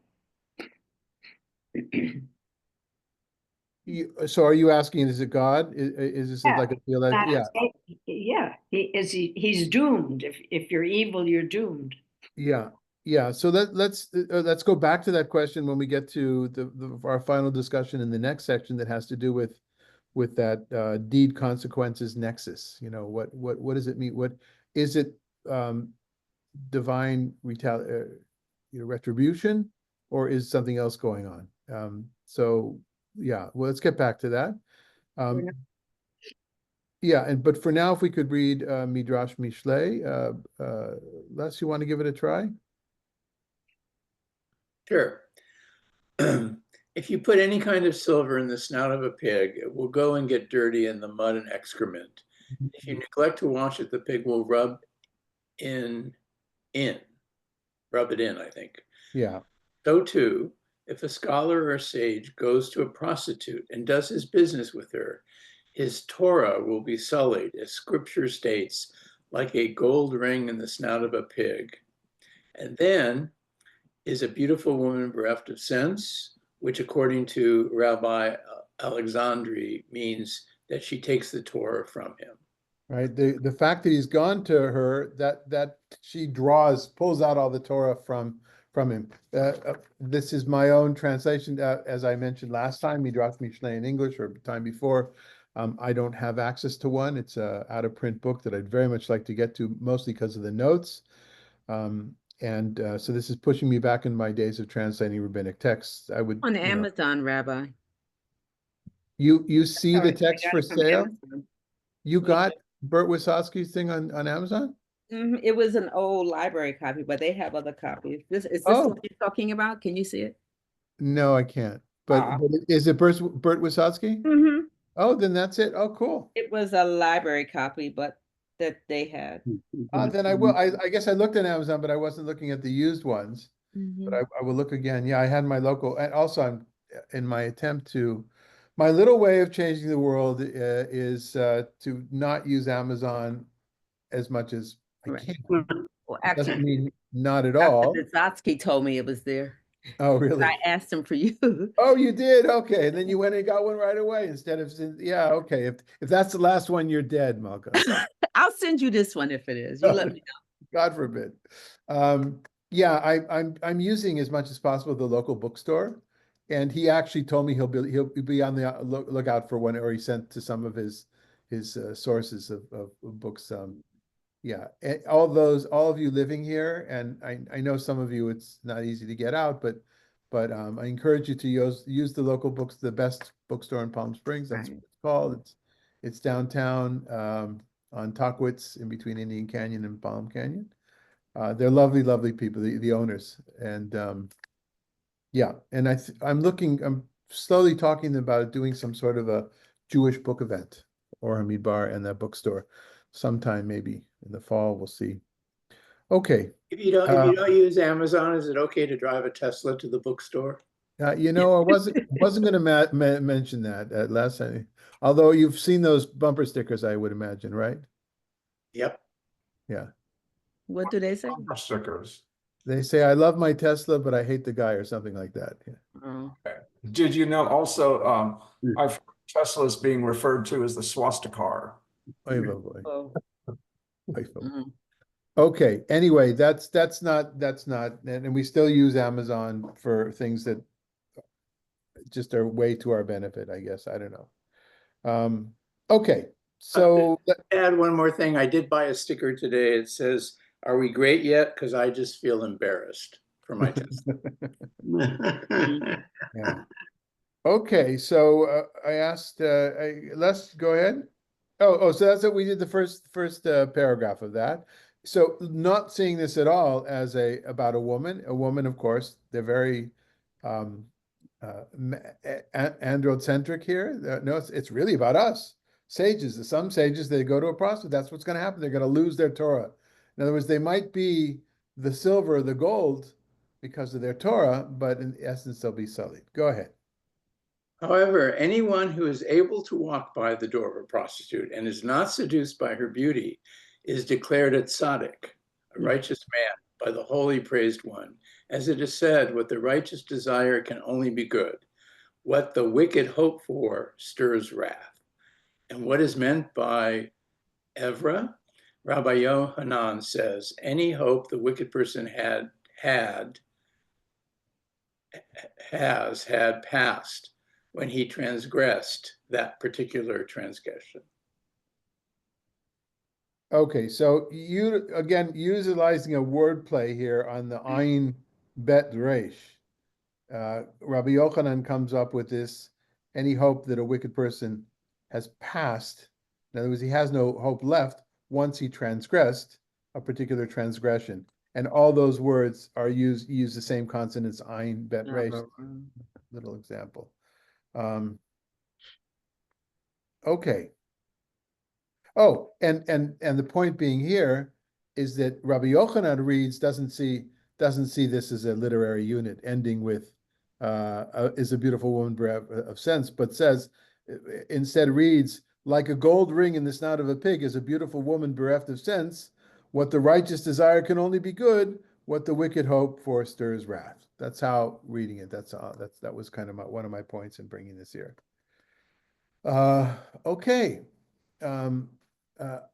A: So are you asking, is it God? Is this like a feel like, yeah.
H: Yeah, he's doomed. If you're evil, you're doomed.
A: Yeah. Yeah. So let's go back to that question when we get to our final discussion in the next section that has to do with that deed consequences nexus. You know, what does it mean? What is it? Divine retribution, or is something else going on? So yeah, well, let's get back to that. Yeah, but for now, if we could read Midrash Mishlei, Les, you want to give it a try?
E: Sure. If you put any kind of silver in the snout of a pig, it will go and get dirty in the mud and excrement. If you neglect to wash it, the pig will rub it in, I think.
A: Yeah.
E: So too, if a scholar or a sage goes to a prostitute and does his business with her, his Torah will be sullied, as scripture states, like a gold ring in the snout of a pig. And then is a beautiful woman bereft of sense, which according to Rabbi Alexandri means that she takes the Torah from him.
A: Right. The fact that he's gone to her, that she pulls out all the Torah from him. This is my own translation. As I mentioned last time, Midrash Mishlei in English, or time before. I don't have access to one. It's a out of print book that I'd very much like to get to, mostly because of the notes. So this is pushing me back in my days of translating rabbinic texts. I would
D: On Amazon, Rabbi.
A: You see the text for sale?
D: Amazon.
A: You got Bert Wisotski's thing on Amazon?
D: It was an old library copy, but they have other copies. Is this
A: Oh.
D: what you're talking about? Can you see it?
A: No, I can't. But is it Bert Wisotski?
D: Mm-hmm.
A: Oh, then that's it. Oh, cool.
D: It was a library copy, but that they had.
A: Then I will. I guess I looked at Amazon, but I wasn't looking at the used ones. But I will look again. Yeah, I had my local, and also I'm in my attempt to. My little way of changing the world is to not use Amazon as much as I can.
D: Well,
A: Doesn't
D: actually,
A: mean not at
D: Dr.
A: all.
D: Bizotsky told me it was there.
A: Oh,
D: I
A: really?
D: asked him for you.
A: Oh, you did? Okay. And then you went and got one right away instead of, yeah, okay. If that's the last one, you're dead, Malcolm.
D: I'll send you this one if it is. You let me
A: God forbid. Yeah, I'm using as much as possible the local bookstore, and he actually told me he'll be on the lookout for one, or he sent to some of his sources of books. Yeah, all of you living here, and I know some of you it's not easy to get out, but I encourage you to use the local books, the best bookstore in Palm Springs. That's
D: Right.
A: what it's called. It's downtown on Tockwitz in between Indian Canyon and Palm Canyon. They're lovely, lovely people, the owners, and yeah, and I'm slowly talking about doing some sort of a Jewish book event or Hamidbar and that bookstore sometime maybe in the fall. We'll see. Okay.
E: If you don't use Amazon, is it okay to drive a Tesla to the bookstore?
A: I wasn't going to mention that last time. Although you've seen those bumper stickers, I would imagine, right?
E: Yep.
A: Yeah.
D: What do they say?
B: Bumper stickers.
A: They say, "I love my Tesla, but I hate the guy," or something like that. Yeah.
D: Oh,
B: Did you know also,
A: Mm.
B: I've heard Tesla is being referred to as the swastika.
A: Oy vey vey.
D: oh,
A: Oy vey.
D: mhm.
A: Okay, anyway, that's not, and we still use Amazon for things that just are way to our benefit, I guess. I don't know. Okay, so
E: Add one more thing. I did buy a sticker today. It says, "Are we great yet?" Because I just feel embarrassed for my Tesla.
A: yeah. Okay, so I asked, let's go ahead. Oh, so that's what we did the first paragraph of that. So not seeing this at all as about a woman. A woman, of course, they're very androcentric here. No, it's really about us. Sages, some sages, they go to a prostitute. That's what's going to happen. They're going to lose their Torah. In other words, they might be the silver or the gold because of their Torah, but in essence, they'll be sullied. Go ahead.
E: However, anyone who is able to walk by the door of a prostitute and is not seduced by her beauty is declared a tzaddik, a righteous man, by the holy praised one. As it is said, what the righteous desire can only be good. What the wicked hope for stirs wrath. And what is meant by Evra? Rabbi Yohanan says, any hope the wicked person has had passed when he transgressed that particular transgression.
A: Okay, so you again utilizing a wordplay here on the Ayin Bet Resh. Rabbi Yochanan comes up with this, any hope that a wicked person has passed. In other words, he has no hope left once he transgressed a particular transgression. And all those words are use the same consonants, Ayin Bet Resh. Little example. Okay. Oh, and the point being here is that Rabbi Yochanan reads doesn't see this as a literary unit ending with is a beautiful woman bereft of sense, but says instead reads like a gold ring in the snout of a pig is a beautiful woman bereft of sense. What the righteous desire can only be good. What the wicked hope for stirs wrath. That's how reading it. That was kind of one of my points in bringing this here. Okay.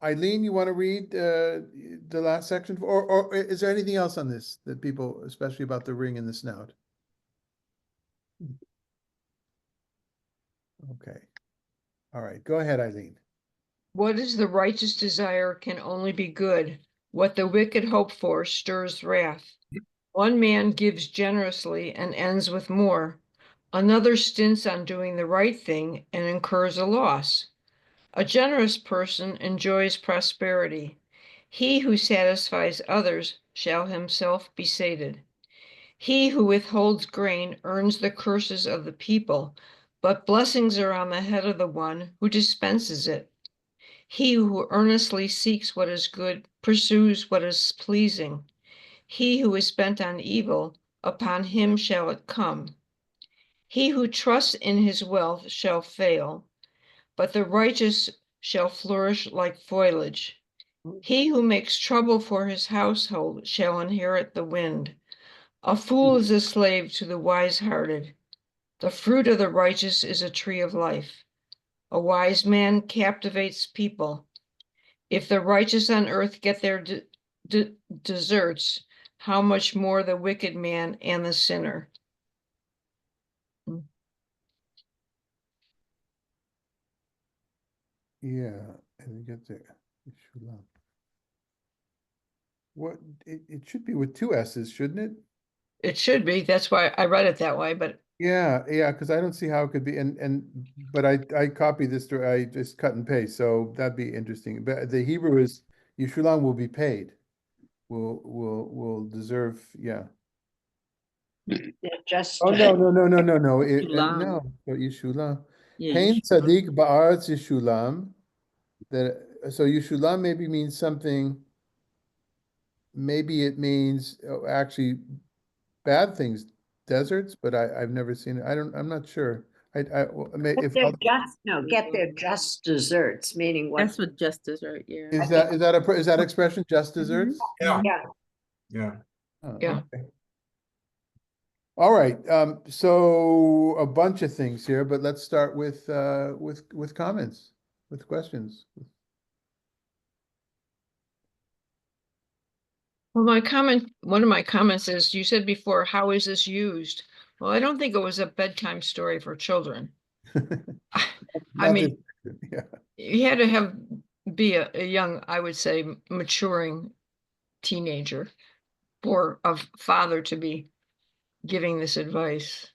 A: Eileen, you want to read the last section, or is there anything else on this that people, especially about the ring and the snout? Okay. All right. Go ahead, Eileen.
K: What is the righteous desire can only be good. What the wicked hope for stirs wrath. One man gives generously and ends with more. Another stints on doing the right thing and incurs a loss. A generous person enjoys prosperity. He who satisfies others shall himself be sated. He who withholds grain earns the curses of the people, but blessings are on the head of the one who dispenses it. He who earnestly seeks what is good pursues what is pleasing. He who is bent on evil, upon him shall it come. He who trusts in his wealth shall fail, but the righteous shall flourish like foliage. He who makes trouble for his household shall inherit the wind. A fool is a slave to the wise-hearted. The fruit of the righteous is a tree of life. A wise man captivates people. If the righteous on earth get their deserts, how much more the wicked man and the sinner?
A: Yeah, and you get there. Shulam. What, it should be with two S's, shouldn't it?
K: It should be. That's why I read it that way, but
A: Yeah, because I don't see how it could be, but I copied this, I just cut and paste, so that'd be interesting. But the Hebrew is Yishulam will be paid, will deserve, yeah.
H: Just.
A: Oh, no,
D: Yishulam.
A: no, but Yishulam.
D: Yeah,
A: Hein
D: Yishulam.
A: Tzaddik Ba'aretz Yishulam, so Yishulam maybe means something, maybe it means actually bad things, deserts, but I've never seen it. I'm not sure.
H: Get
A: If
H: their just, no, get their just desserts, meaning what?
D: That's what justice, right? Yeah.
A: is that expression just desserts?
B: Yeah,
H: Yeah,
B: yeah.
A: Oh,
K: Yeah.
A: okay. All right. So a bunch of things here, but let's start with comments, with questions.
K: well, one of my comments is, you said before, how is this used? Well, I don't think it was a bedtime story for children. I
A: Not
K: mean,
A: this- yeah.
K: you had to be a young, I would say, maturing teenager for a father to be giving this advice.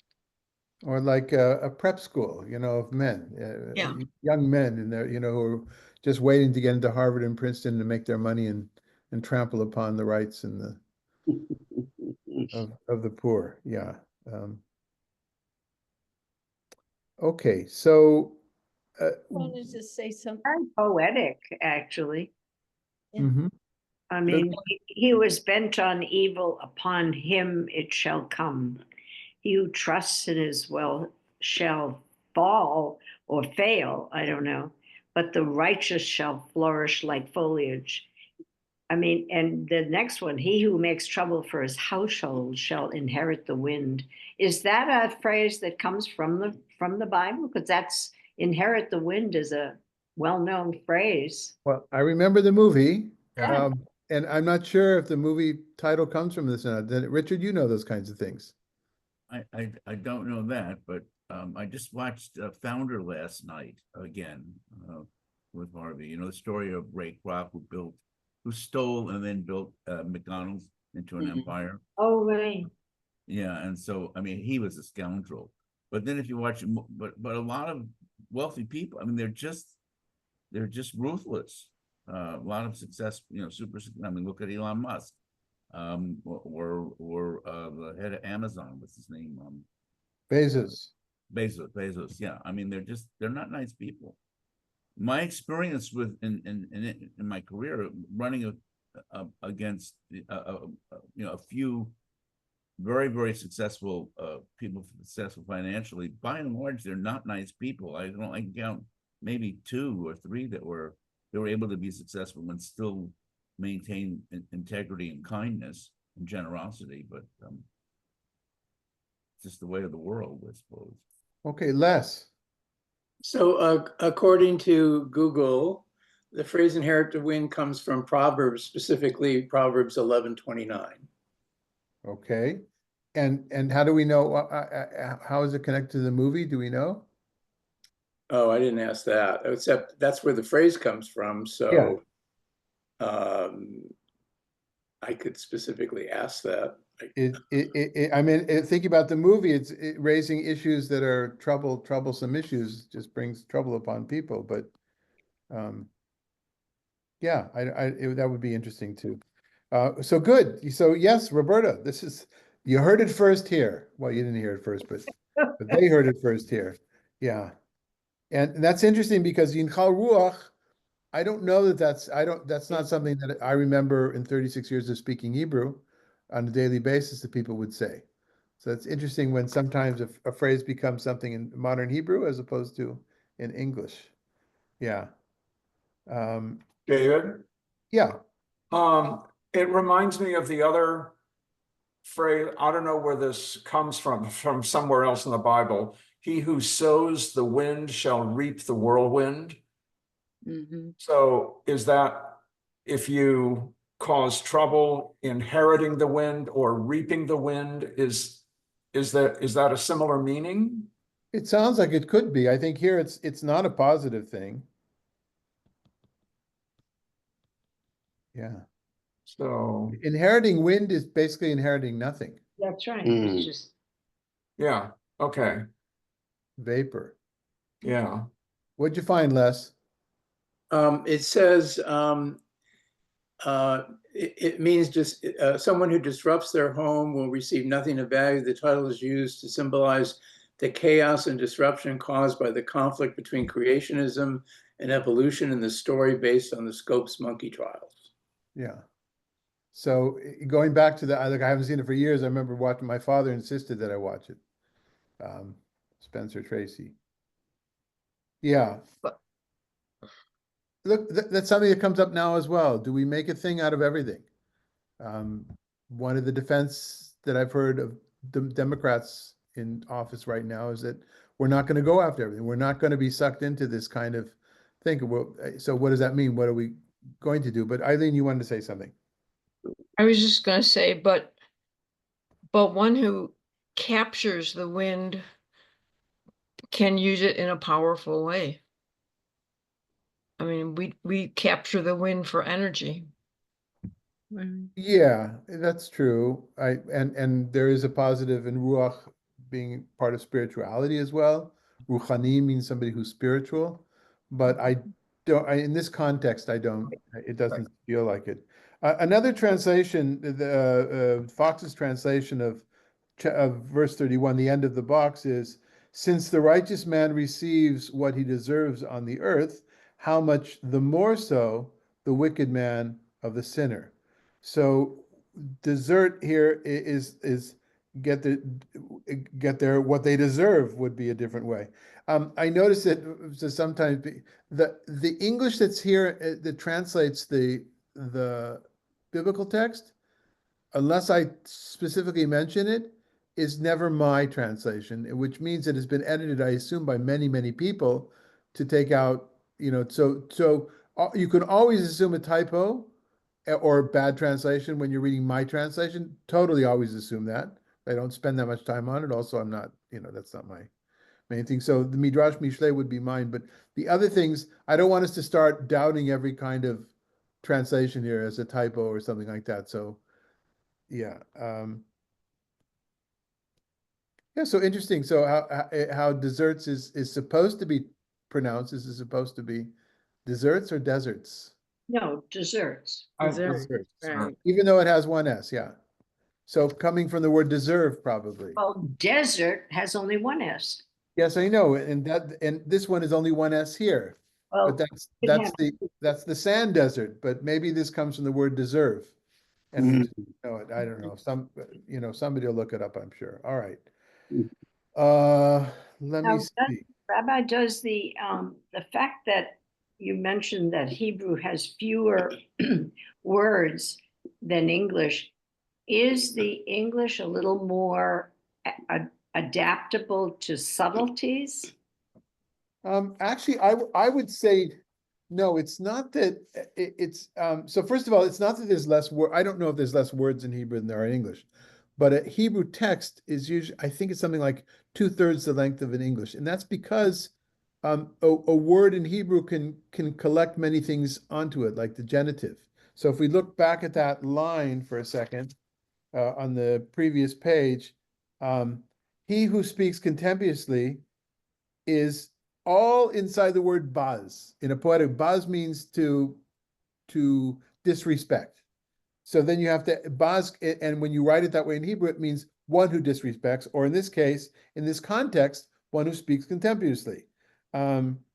A: Or like a prep school, of men,
K: Yeah.
A: young men in there, who are just waiting to get into Harvard and Princeton to make their money and trample upon the rights of the poor. Yeah. Okay, so
F: Wanted to say something.
H: very poetic, actually.
A: mhm.
H: I mean, he was bent on evil, upon him it shall come. He who trusts in his will shall fall or fail, I don't know, but the righteous shall flourish like foliage. I mean, and the next one, he who makes trouble for his household shall inherit the wind. Is that a phrase that comes from the Bible? Because that's inherit the wind is a well-known phrase.
A: Well, I remember the movie,
B: Yeah.
A: and I'm not sure if the movie title comes from this or not. Richard, you know those kinds of things.
G: I don't know that, but I just watched Founder last night again with Harvey. You know, the story of Ray Kroc, who stole and then built McDonald's into an empire.
H: Oh, right.
G: Yeah, and so I mean, he was a scoundrel. But then if you watch, but a lot of wealthy people, I mean, they're just ruthless. A lot of success, super. I mean, look at Elon Musk, or the head of Amazon. What's his name?
A: Bezos.
G: Bezos. Yeah, I mean, they're not nice people. My experience with in my career running against a few very, very successful people, successful financially, by and large, they're not nice people. I can count maybe 2 or 3 that were able to be successful and still maintain integrity and kindness and generosity, but it's just the way of the world, I suppose.
A: Okay, Les.
E: So according to Google, the phrase inherit the wind comes from Proverbs, specifically Proverbs 11:29.
A: Okay. And how do we know, how is it connected to the movie? Do we know?
E: Oh, I didn't ask that, except that's where the phrase comes from. So I could specifically ask that.
A: I mean, think about the movie, it's raising issues that are troublesome issues, just brings trouble upon people, but yeah, that would be interesting too. So good. So yes, Roberta, you heard it first here. Well, you didn't hear it first, but they heard it first here. Yeah. And that's interesting because Yinchal Ruach, I don't know that's not something that I remember in 36 years of speaking Hebrew on a daily basis that people would say. So it's interesting when sometimes a phrase becomes something in modern Hebrew as opposed to in English. Yeah.
B: David,
A: Yeah.
B: it reminds me of the other phrase, I don't know where this comes from somewhere else in the Bible. He who sows the wind shall reap the whirlwind.
D: Mhm.
B: So is that if you cause trouble inheriting the wind or reaping the wind, is that a similar meaning?
A: It sounds like it could be. I think here it's not a positive thing. Yeah.
B: So,
A: Inheriting wind is basically inheriting nothing,
H: That's right.
E: Mm.
H: It's just,
B: yeah, okay,
A: vapor.
B: yeah.
A: What'd you find, Les?
E: It says it means just someone who disrupts their home will receive nothing of value. The title is used to symbolize the chaos and disruption caused by the conflict between creationism and evolution in the story based on the Scopes monkey trials.
A: Yeah. So going back to that, I haven't seen it for years. I remember watching, my father insisted that I watch it. Spencer Tracy. Yeah.
K: But-
A: Look, that's something that comes up now as well. Do we make a thing out of everything? One of the defense that I've heard of the Democrats in office right now is that we're not going to go after everything. We're not going to be sucked into this kind of thing. Well, so what does that mean? What are we going to do? But Eileen, you wanted to say something.
K: I was just gonna say, but one who captures the wind can use it in a powerful way. I mean, we capture the wind for energy.
A: Yeah, that's true. And there is a positive in ruach being part of spirituality as well. Ruchani means somebody who's spiritual, but I don't. In this context, I don't. It doesn't feel like it. Another translation, the Fox's translation of verse 31, the end of the box is, "Since the righteous man receives what he deserves on the earth, how much the more so the wicked man of the sinner." So desert here is get what they deserve would be a different way. I noticed that so sometimes the English that's here that translates the biblical text, unless I specifically mention it, is never my translation, which means it has been edited, I assume, by many people to take out, so you can always assume a typo or bad translation when you're reading my translation. Totally always assume that. I don't spend that much time on it. Also, I'm not, that's not my main thing. So the Midrash Mishle would be mine, but the other things, I don't want us to start doubting every kind of translation here as a typo or something like that. So yeah. Yeah, so interesting. So how desserts is supposed to be pronounced. Is it supposed to be desserts or deserts?
H: no, desserts.
D: Deserve,
A: Desserts.
D: right.
A: Even though it has one S, yeah. So coming from the word deserve, probably.
H: Well, desert has only one S.
A: Yes, I know, and this one is only one S here. But
H: Well,
A: that's the sand desert, but maybe this comes from the word deserve. And we just know it. I don't know. Somebody will look it up, I'm sure. All right. Let me
H: now,
A: see.
H: Rabbi, does the fact that you mentioned that Hebrew has fewer words than English, is the English a little more adaptable to subtleties?
A: Actually, I would say, no, it's not that it's, so first of all, it's not that there's less word. I don't know if there's less words in Hebrew than there are in English, but a Hebrew text is usually, I think it's something like 2/3 the length of an English. And that's because a word in Hebrew can collect many things onto it, like the genitive. So if we look back at that line for a second, on the previous page, he who speaks contemptuously is all inside the word baz. In a poetic, baz means to disrespect. So then you have to baz, and when you write it that way in Hebrew, it means one who disrespects, or in this case, in this context, one who speaks contemptuously. Lereyehu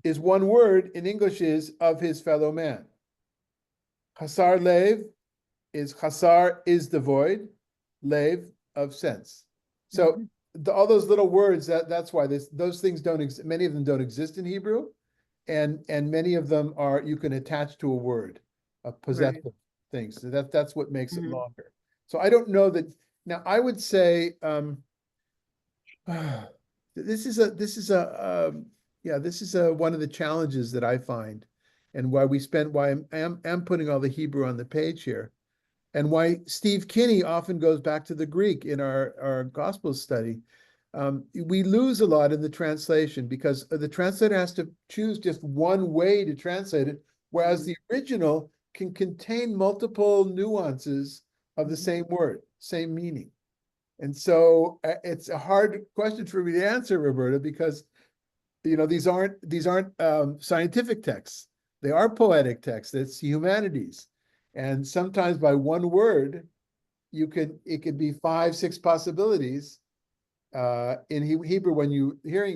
A: is one word in English is of his fellow man. Hasar lev is hasar is devoid, lev of sense. So all those little words, that's why those things don't exist. Many of them don't exist in Hebrew, and many of them are you can attach to a word, a possessive. things. So that's what makes it
H: Mhm.
A: longer. So I don't know that. Now I would say this is one of the challenges that I find, and why I'm putting all the Hebrew on the page here, and why Steve Kinney often goes back to the Greek in our gospel study. We lose a lot in the translation because the translator has to choose just one way to translate it, whereas the original can contain multiple nuances of the same word, same meaning. And so it's a hard question for me to answer, Roberta, because these aren't scientific texts. They are poetic texts. It's humanities, and sometimes by one word, it could be 5, 6 possibilities in Hebrew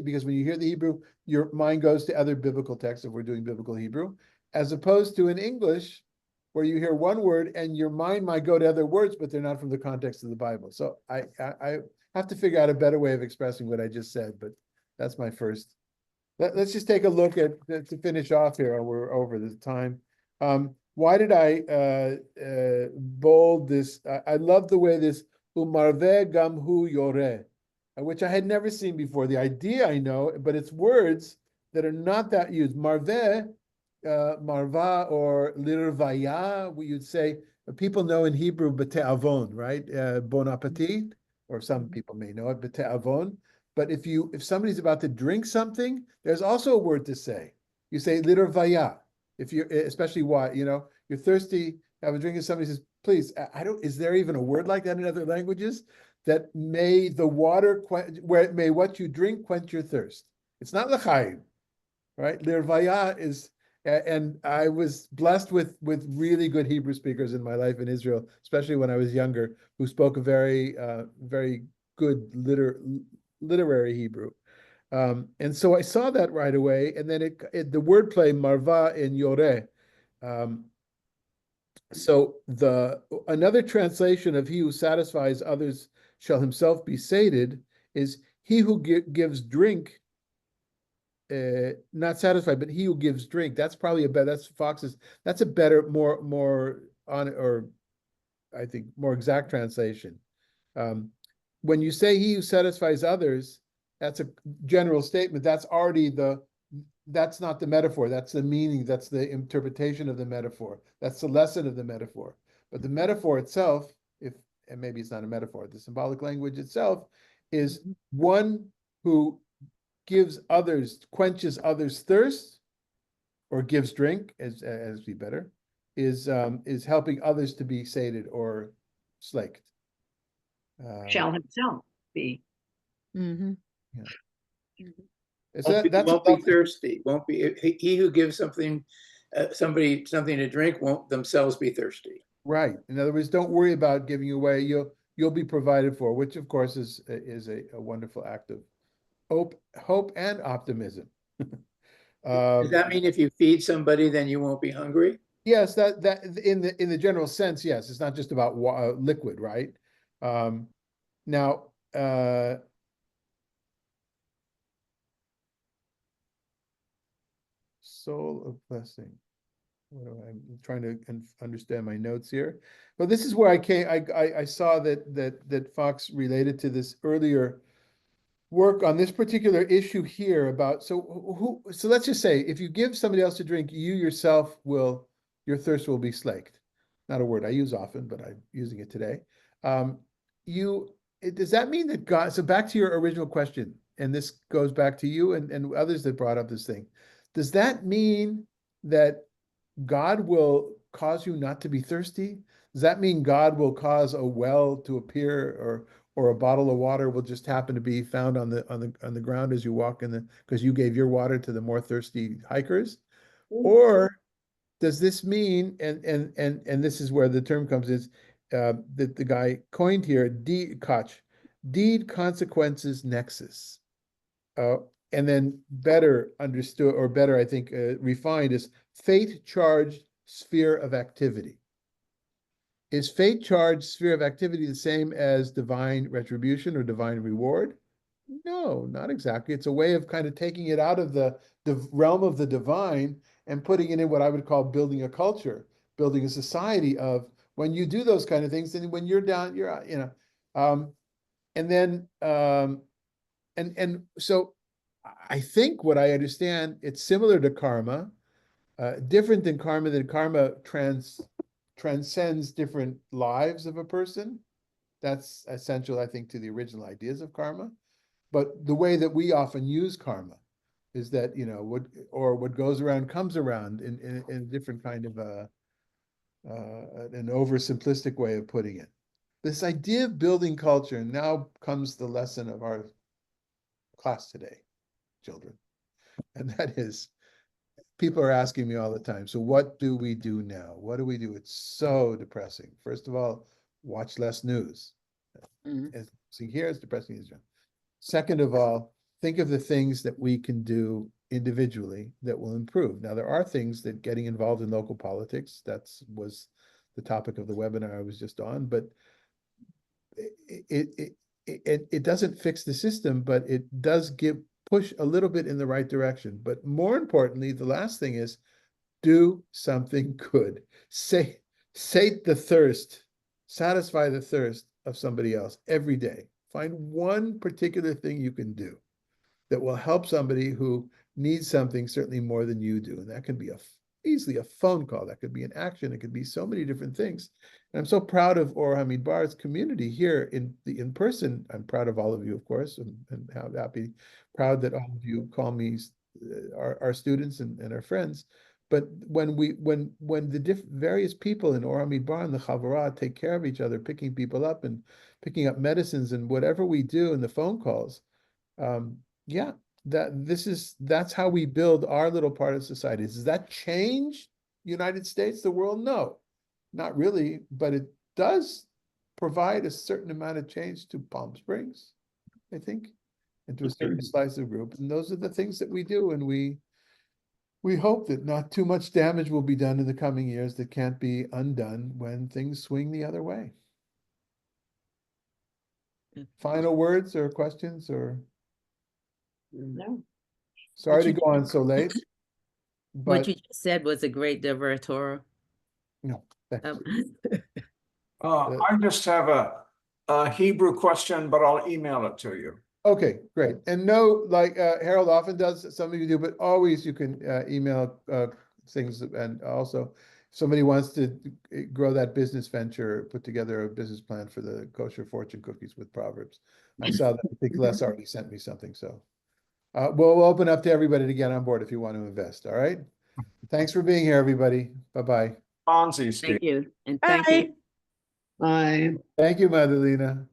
A: because when you hear the Hebrew, your mind goes to other biblical texts if we're doing biblical Hebrew, as opposed to in English, where you hear one word and your mind might go to other words, but they're not from the context of the Bible. So I have to figure out a better way of expressing what I just said, but that's my first. Let's just take a look at to finish off here. We're over the time. Why did I bold this? I love the way this umarve gamhu yore, which I had never seen before. The idea I know, but it's words that are not that used. Marve, marva or lirvaya, you'd say, people know in Hebrew bete avon, right? Bon appetit, or some people may know it, bete avon. But if somebody's about to drink something, there's also a word to say. You say lirvaya. If you, especially why, you're thirsty, have a drink, and somebody says, please, is there even a word like that in other languages? That may the water, may what you drink quench your thirst. It's not l'chaim, right? Lirvaya is, and I was blessed with really good Hebrew speakers in my life in Israel, especially when I was younger, who spoke a very good literary Hebrew. And so I saw that right away, and then the wordplay marva in yore. So another translation of "he who satisfies others shall himself be sated" is "he who gives drink." Not satisfied, but he who gives drink. That's probably a better. That's Fox's. That's a better, more on, or I think more exact translation. When you say "he who satisfies others," that's a general statement. That's not the metaphor. That's the meaning. That's the interpretation of the metaphor. That's the lesson of the metaphor. But the metaphor itself, and maybe it's not a metaphor, the symbolic language itself is one who quenches others' thirst, or gives drink, as be better, is helping others to be sated or slaked.
H: Shall himself be.
D: Mm-hmm.
A: Yeah.
E: Won't be thirsty. Won't be he who gives somebody something to drink won't themselves be thirsty.
A: Right. In other words, don't worry about giving away. You'll be provided for, which of course is a wonderful act of hope and optimism.
E: Does that mean if you feed somebody, then you won't be hungry?
A: Yes, that in the general sense, yes. It's not just about liquid, right? Now, soul of blessing. I'm trying to understand my notes here, but this is where I saw that Fox related to this earlier work on this particular issue here about, so let's just say if you give somebody else to drink, you yourself your thirst will be slaked. Not a word I use often, but I'm using it today. Does that mean that God, so back to your original question, and this goes back to you and others that brought up this thing. Does that mean that God will cause you not to be thirsty? Does that mean God will cause a well to appear, or a bottle of water will just happen to be found on the ground as you walk because you gave your water to the more thirsty hikers? Or does this mean, and this is where the term comes, is that the guy coined here, deed consequences nexus. And then better understood, or better, I think, refined, is fate-charged sphere of activity. Is fate-charged sphere of activity the same as divine retribution or divine reward? No, not exactly. It's a way of kind of taking it out of the realm of the divine and putting it in what I would call building a culture. building a society of when you do those kind of things, then when you're down, you're out, and then and so I think what I understand, it's similar to karma, different than karma, that karma transcends different lives of a person. That's essential, I think, to the original ideas of karma. But the way that we often use karma is that, what goes around comes around in a different kind of an oversimplistic way of putting it. This idea of building culture, and now comes the lesson of our class today, children. And that is, people are asking me all the time, so what do we do now? What do we do? It's so depressing. First of all, watch less news. As see here, it's depressing. Second of all, think of the things that we can do individually that will improve. Now, there are things that getting involved in local politics, was the topic of the webinar I was just on, but it doesn't fix the system, but it does push a little bit in the right direction. But more importantly, the last thing is do something good. Sate the thirst, satisfy the thirst of somebody else every day. Find one particular thing you can do that will help somebody who needs something certainly more than you do. And that can be easily a phone call. That could be an action. It could be so many different things. And I'm so proud of Or Hamidbar's community here in person. I'm proud of all of you, of course, and how proud that all of you call me our students and our friends. But when the various people in Or Hamidbar and the Chavurah take care of each other, picking people up and picking up medicines and whatever we do in the phone calls, yeah, that's how we build our little part of society. Does that change United States, the world? No, not really, but it does provide a certain amount of change to Palm Springs, I think, and to a certain slice of group. And those are the things that we do, and we hope that not too much damage will be done in the coming years that can't be undone when things swing the other way. Final words or questions or?
H: No.
A: Sorry to go on so late.
D: What
A: But
D: you just said was a great divertor.
A: no, thanks.
B: I just have a Hebrew question, but I'll email it to you.
A: Okay, great. And no, like Harold often does, some of you do, but always you can email things. And also, if somebody wants to grow that business venture, put together a business plan for the kosher fortune cookies with Proverbs. I saw that. I think Les already sent me something. So we'll open up to everybody to get on board if you want to invest. All right. Thanks for being here, everybody. Bye-bye.
B: Ponzi scheme.
D: Thank you. And thank you.
H: Bye.
A: Thank you, Madalena.